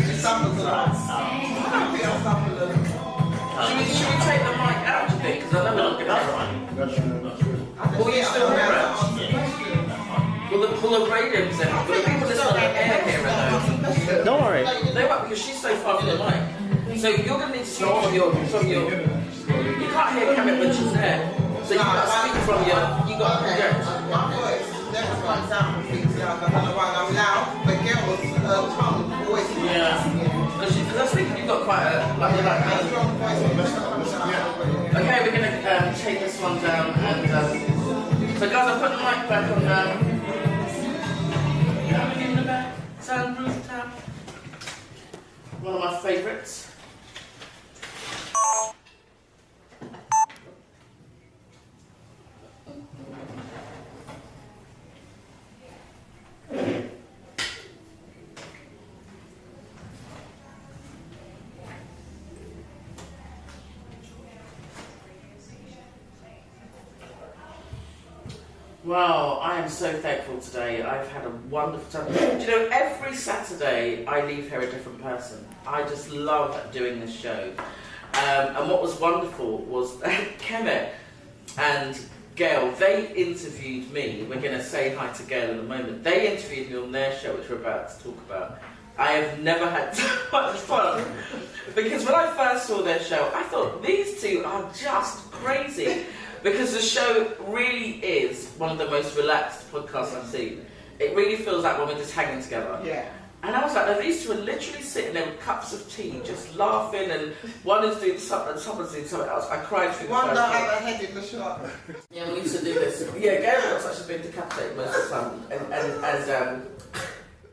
C: she stumbles a lot. I don't think I'll stumble a lot.
B: Should we take the mic out, do you think? Because I know we're not going to. Well, you still hear us? Will the radio present? Will the people listening on the air hear her?
H: Don't worry.
B: They won't because she's so far from the mic. So you're going to need to speak from your. You can't hear Kemet when she's there. So you've got to speak from your. You got to project.
C: My voice never comes out and thinks loud. I don't know why I'm loud, but Gail's tongue always.
B: Because I was thinking you've got quite a
C: strong voice.
B: Okay, we're going to take this one down and so guys, I'll put the mic back on in the back, sunroof top. one of my favourites. Wow, I am so thankful today. I've had a wonderful time. Do you know, every Saturday I leave here a different person. I just love doing this show. And what was wonderful was that Kemet and Gail, they interviewed me. We're going to say hi to Gail in a moment. They interviewed me on their show, which we're about to talk about. I have never had so much fun. Because when I first saw their show, I thought, these two are just crazy. Because the show really is one of the most relaxed podcasts I've seen. It really feels like when we're just hanging together.
C: Yeah.
B: And I was like, no, these two are literally sitting there with cups of tea, just laughing, and one is doing something and someone's doing something else. I cried through the
C: One
B: first
C: that
B: one.
C: had a head in the shot.
B: Yeah, we used to do this. Yeah, Gail looks like she's been decapitated most of the time. And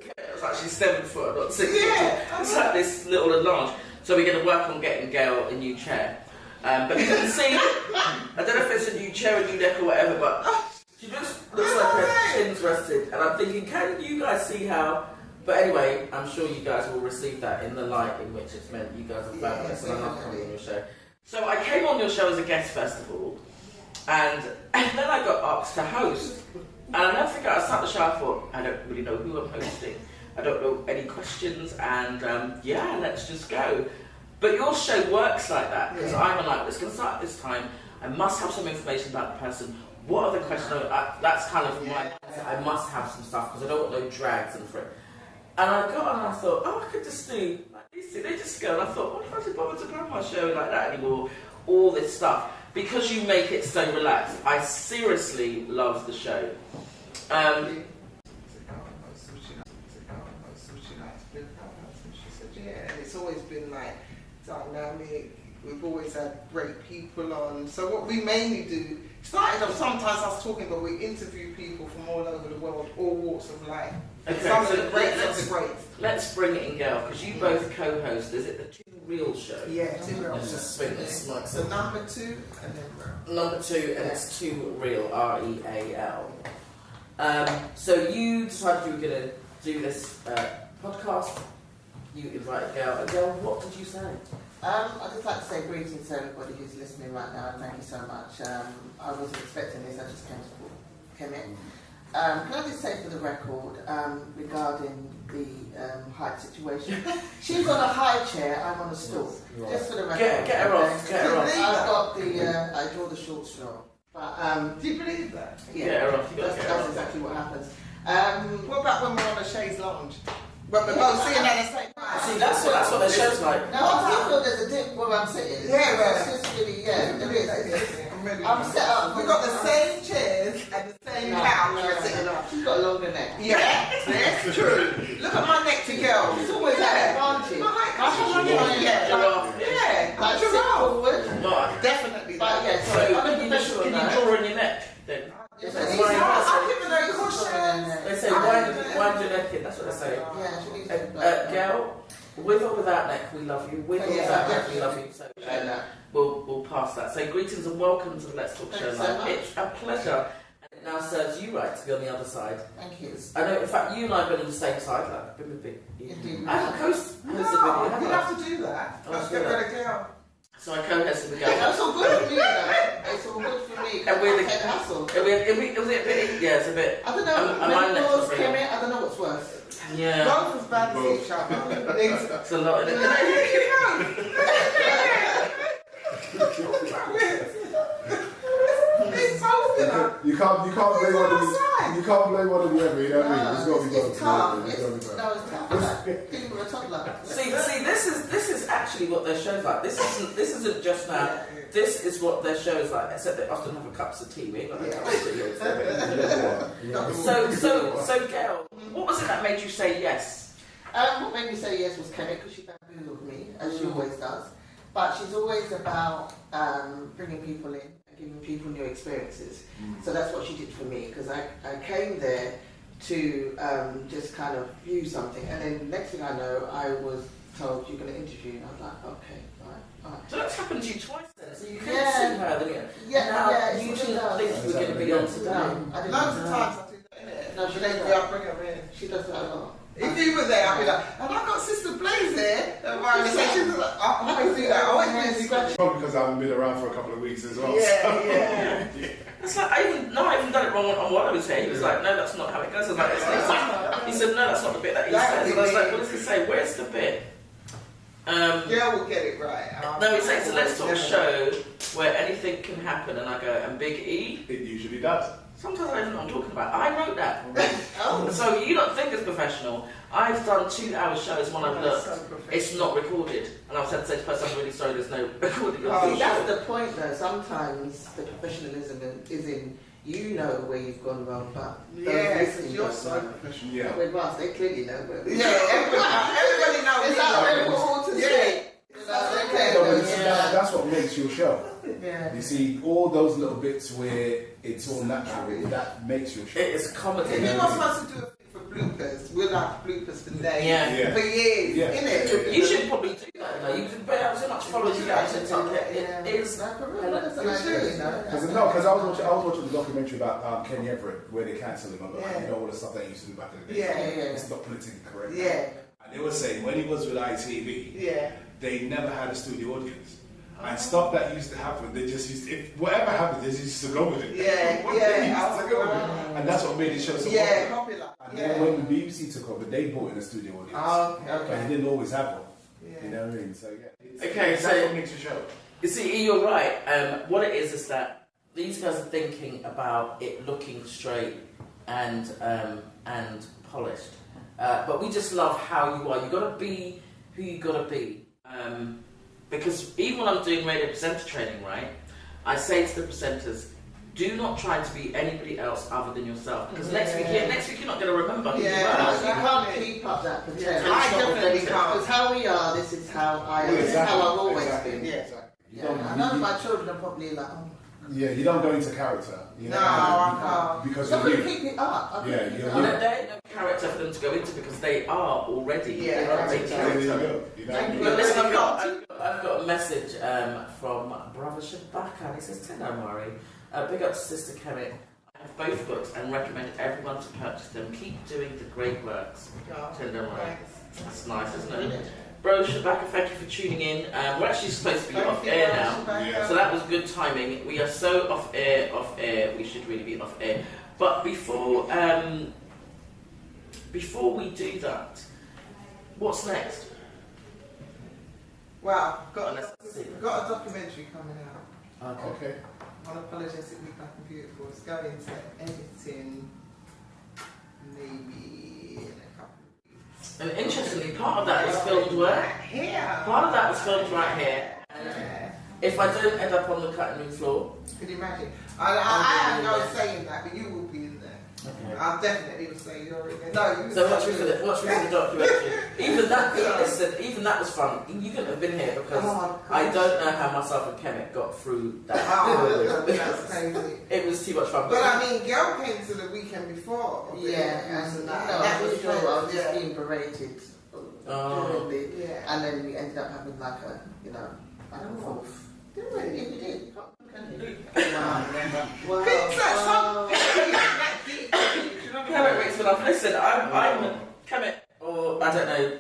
B: Gail was actually 7 foot, not 6 foot.
C: Yeah.
B: It's like this little enlarged. So we're going to work on getting Gail a new chair. But you can see, I don't know if it's a new chair, a new deck or whatever, but she just looks like her chin's rested. And I'm thinking, can you guys see how? But anyway, I'm sure you guys will receive that in the light in which it's meant. You guys are fabulous, and I love coming on your show. So I came on your show as a guest first of all, and then I got asked to host. And I never forget, I sat the show, I thought, I don't really know who I'm hosting. I don't know any questions, and yeah, let's just go. But your show works like that, because I'm like, it's going to start at this time, I must have some information about the person. What are the questions? That's kind of my, I must have some stuff, because I don't want no drags and frick. And I got on and I thought, oh, I could just do like these two. They just go, and I thought, what if I should bother to grab my show like that anymore? All this stuff. Because you make it so relaxed. I seriously love the show.
C: And it's always been like dynamic. We've always had great people on. So what we mainly do, started off sometimes us talking, but we interview people from all over the world, all walks of life.
B: Okay,
C: Some
B: so
C: of the greats of the greats.
B: Let's bring it in, Gail, because you both co-host. Is it the Two Real show?
C: Yeah, Two Real.
B: Let's just swing this mic.
C: So number 2 and then Real.
B: Number 2, and it's Two Real, R-E-A-L. So you decided you were going to do this podcast. You invited Gail. And Gail, what did you say?
H: I'd just like to say greetings to everybody who's listening right now, and thank you so much. I wasn't expecting this, I just came in. Can I just say for the record, regarding the height situation, she's on a high chair, I'm on a stool. Just for the record.
B: Get her off, get her off.
H: I've got the, I draw the short straw. But,
C: Do you believe that?
H: yeah,
B: Get her off, you gotta
H: that's,
B: get her
H: that's
B: off.
H: exactly what happens.
C: What about when we're on a chaise lounge? When we're both sitting at the same time?
B: See, that's what the show's like.
H: Now, I do feel there's a dip where I'm sitting.
C: Yeah,
H: It's just really, yeah, there is.
C: I'm ready.
H: I'm set up.
C: We've got the same chairs and the same couch we're sitting on.
H: She's got a longer neck.
C: Yeah, that's true. Look at my neck to girl.
H: She's always had an advantage.
C: My height,
B: Get her off.
C: yeah,
H: Like,
C: like
H: sit
C: giraffe.
H: forward.
B: No,
C: Definitely.
H: But yeah,
B: so
H: so
B: can you draw in your neck then?
H: Yes,
B: That's
H: I
B: why-
H: think
C: I've given her cushions.
B: They say wind your neck in, that's what they say.
H: yeah, she needs
B: Gail, with or without neck, we love you. With or
H: Yeah,
B: without neck, we
H: definitely.
B: love you. So we'll pass that. So greetings and welcome to the Let's Talk Show
H: Thanks so
B: Live.
H: much.
B: It's a pleasure. And it now serves you right to be on the other side.
H: Thank you.
B: I know, in fact, you and I have been on the same side. Like, been with
H: Indeed.
B: I haven't hosted with you,
C: No,
B: have
C: you
B: I?
C: have to do that.
B: Oh,
C: Let's
B: do
C: get
B: that.
C: rid of girl.
B: So I co-hosted with
H: That's
B: Gail.
H: all good for me, though. It's all good for me.
B: And we're the-
H: I take the hassle.
B: Was it a bit? Yeah, it's a bit.
H: I don't know.
B: Am I next
H: Menopause,
B: or real?
H: Kemet, I don't know what's worse.
B: Yeah.
C: Both as bad as each other.
B: It's a lot. Isn't it?
C: It's both, you know.
A: You can't blame one of the. You can't blame one of the other. You know what I mean? It's got to be
H: It's tough.
A: both. It's got to be both.
H: No, it's tough. Even with a toddler.
B: See, this is actually what their show's like. This isn't just now. This is what their show is like. Except they often have a cups of tea. We ain't got no cups of tea. So Gail, what was it that made you say yes?
H: What made me say yes was Kemet, because she bamboozled me, as she always does. But she's always about bringing people in and giving people new experiences. So that's what she did for me, because I came there to just kind of view something. And then next thing I know, I was told you're going to interview. And I was like, okay, all right.
B: So that's happened to you twice then. So you couldn't
H: Yeah.
B: see her. Then you didn't think we were going to be on today.
H: I didn't
C: Loads of
H: know.
C: times I do that, innit?
H: No, she
C: Then
H: does
C: I'll bring her in.
H: She does that a lot.
C: If you were there, I'd be like, and I've got Sister Blaze here. And she's like, I always do that. I always do that.
A: Probably because I haven't been around for a couple of weeks as well.
C: Yeah.
B: It's like, I even done it wrong on what I was saying. He was like, no, that's not how it goes. I was like, it's like, he said, no, that's not the bit that he says. And I was like, what does he say? Where's the bit?
C: Girl will get it right.
B: No, he says, let's talk show where anything can happen. And I go, and Big E?
A: It usually does.
B: Sometimes I don't even know what I'm talking about. I wrote that.
C: Oh.
B: So you don't think it's professional. I've done 2-hour shows when I've looked. It's not recorded. And I've said to the person, I'm really sorry, there's no recording.
H: See, that's the point though. Sometimes the professionalism is in, you know where you've gone wrong, but
C: Yeah,
H: those
C: because
H: listening
C: you're
H: don't
C: so
H: know.
C: professional.
A: Yeah.
H: With us, they clearly know where we
C: Yeah, everybody knows.
H: Is that what we're all to say? That's okay.
A: No, but you see,
H: Yeah.
A: that's what makes your show.
H: Yeah.
A: You see, all those little bits where it's all natural, that makes your show.
B: It is comedy.
C: If you were supposed to do a thing for bloopers, we'll have bloopers for days.
B: Yeah.
C: For years,
A: Yeah.
C: innit?
B: You should probably do that. You know, you can have so much followers you guys on TikTok. It is.
A: Because I was watching the documentary about Kenny Everett where they cancelled him.
C: Yeah.
A: You know all the stuff that he used to do back in the day.
C: Yeah.
A: It's not politically correct.
C: Yeah.
A: And they were saying when he was with ITV,
C: Yeah.
A: they never had a studio audience. And stuff that used to happen, they just used to, if whatever happened, they just used to go with it.
C: Yeah,
A: They
C: yeah.
A: used to go with it. And that's what made it show so
C: Yeah,
A: popular.
C: popular.
A: And
C: Yeah.
A: then when the BBC took over, they brought in a studio audience.
C: Oh,
A: But
C: okay.
A: he didn't always have one.
C: Yeah.
A: You know what I mean? So yeah.
B: Okay,
A: that's
B: so-
A: what makes a show.
B: You see, you're right. What it is that these guys are thinking about it looking straight and polished. But we just love how you are. You got to be who you got to be. Because even when I'm doing radio presenter training, right, I say to the presenters, do not try to be anybody else other than yourself. Because next week you're not going to remember who
H: You
B: you are.
H: can't keep up that pretend.
C: I definitely can't.
H: Because how we are, this is how I am.
A: Yeah,
H: This is how I've always
A: exactly.
H: been.
C: Yeah.
A: You
H: Yeah.
A: don't-
H: I know my children are probably like, oh,
A: Yeah, you don't go into character. You know,
C: No, I can't.
A: because
H: no,
A: of
H: but
A: you.
H: keep it up. I
A: Yeah,
H: keep it
A: you're
H: up.
B: You know, there ain't no character for them to go into because they are already
C: Yeah,
B: their own main
C: exactly.
A: There you
B: character.
A: go. You know?
C: Thank you.
B: But listen, I've got a message from Brother Shabaka, and he says, "Don't worry. Big up to Sister Kemet. I have both books and recommend everyone to purchase them. Keep doing the great works. Tender work. That's nice, isn't it? Bro Shabaka, thank you for tuning in. We're actually supposed to be off air now.
A: Yeah.
B: So that was good timing. We are so off air, we should really be off air. But before we do that, what's next?
C: Wow, got
B: Unless it's a
C: a documentary coming out.
A: Okay.
C: Unapologetically Black and Beautiful. It's going to editing maybe in a couple of weeks.
B: And interestingly, part of that is filmed where?
C: Here.
B: Part of that was filmed right here. And
C: Yeah.
B: if I don't end up on the cutting room floor,
C: Could you imagine? I have no say in that, but you will be in there.
B: okay.
C: I definitely will say you're in there. No, you
B: So watch me for the documentary. Even that was fun. You couldn't have been here because I don't know how myself and Kemet got through that.
C: Oh, that's crazy.
B: It was too much fun.
C: But I mean, Girl came to the weekend before.
H: Yeah, and that was sure I was just being berated
B: Oh.
H: during the,
C: Yeah.
H: and then we ended up having like a, back and forth. Didn't we? Yeah, we did. Wow.
C: Things like
H: Wow.
B: Kemet makes me laugh. Listen, I'm Kemet, or I don't know.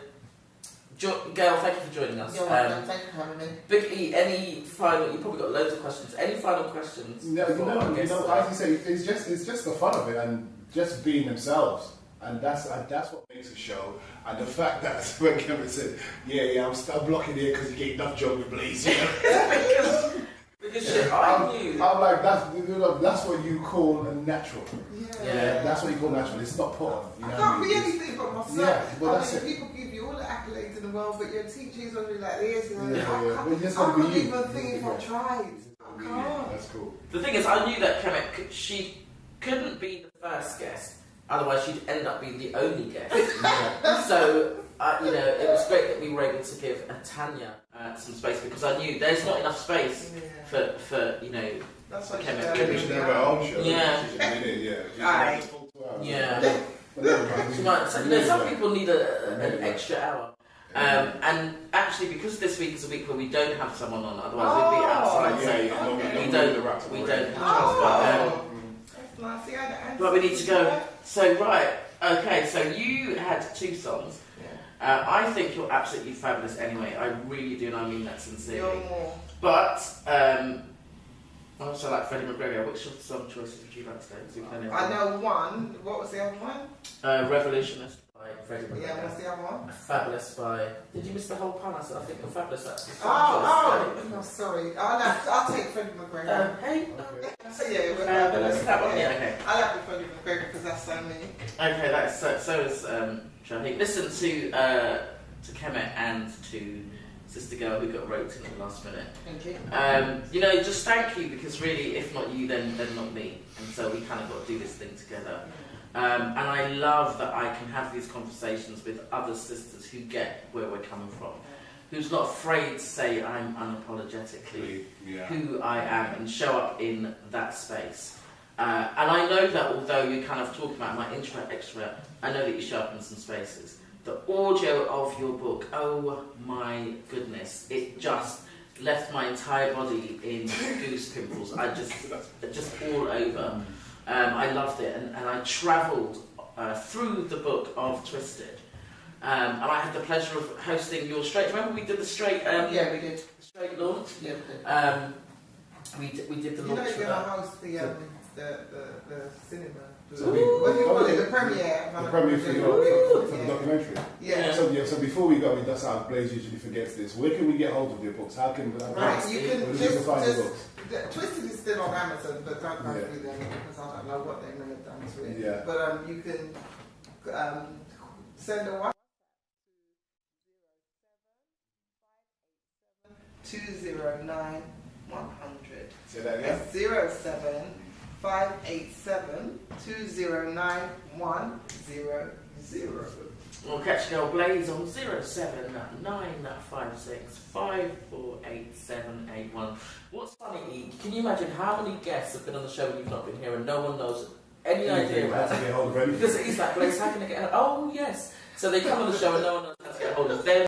B: Gail, thank you for joining us.
H: You're welcome. Thank you for having me.
B: Big E, any final? You probably got loads of questions. Any final questions?
A: No, as you say, it's just the fun of it and just being themselves, and that's what makes a show. And the fact that when Kevin said, "Yeah, I'm blocking here because you get enough joke with Blaze," you know?
B: Because shit, I knew.
A: I'm like, that's what you call a natural.
B: Yeah.
A: That's what you call natural. It's not put on. You know
C: I
A: what I
C: can't be
A: mean?
C: anything but myself.
A: Yeah, well, that's it.
C: People give you all the accolades in the world, but your teachings are like this. You know,
A: Yeah,
C: I
A: but you just
C: can't
A: gotta be you.
C: even think if I tried. I
A: Yeah,
C: can't.
A: that's cool.
B: The thing is, I knew that Kemet, she couldn't be the first guest. Otherwise, she'd end up being the only guest.
A: Yeah.
B: So, it was great that we were able to give Tanya some space because I knew there's not enough space
C: Yeah.
B: for
C: That's why
B: Kemet.
C: she's
A: Maybe we should have our own show.
B: Yeah.
A: She should be in it, yeah. She should
C: Aye.
A: have this full 2 hours.
B: Yeah. Some people need an extra hour. And actually, because this week is a week where we don't have someone on, otherwise we'd be outside. We don't have but we need to go. So right, okay. So you had 2 songs. I think you're absolutely fabulous. Anyway, I really do, and I mean that sincerely. But I also like Freddie McGregor. Which of the song choices would you like today?
C: I know one. What was the other one?
B: Revolutionist by Freddie McGregor.
C: Yeah, what's the other one?
B: Fabulous by. Did you miss the whole part? I said I think you're fabulous. That's the
C: no, sorry. I'll take Freddie McGregor.
B: Hey.
C: Fabulous.
B: That one. Yeah. Okay.
C: I like the Freddie McGregor because that's so me.
B: Okay, that's so is Shahid. Listen to Kemet and to Sister Girl who got roped in at the last minute.
C: Thank you.
B: Just thank you, because really, if not you, then not me. And so we kind of got to do this thing together. And I love that I can have these conversations with other sisters who get where we're coming from, who's not afraid to say I'm unapologetically who I am and show up in that space. And I know that although you're kind of talking about my introvert, extrovert, I know that you show up in some spaces. The audio of your book, oh my goodness, it just left my entire body in goose pimples. Just all over. I loved it, and I travelled through the book of Twisted. And I had the pleasure of hosting your straight. Remember we did the straight?
C: Yeah, we did.
B: The straight launch.
C: Yeah,
B: we did the
C: you
B: launch.
C: You're gonna host the cinema. What do you call it? The premiere.
A: The premiere for the documentary.
C: Yeah.
A: So before we go, that's how Blaze usually forgets this. Where can we get hold of your books? How can
C: you can
A: just find the books?
C: Twisted is still on Amazon, but don't go through them because I don't know what they may have done to it.
A: Yeah.
C: But you can send a WhatsApp to 209 100.
A: Say that again.
C: 587 209 100.
B: We'll catch Girl Blaze on 07956 548781. What's funny, can you imagine how many guests have been on the show when you've not been here and no one knows any idea about it? Because it is like, Blaze, how can I get out? Oh, yes. So they come on the show and no one knows how to get hold of them.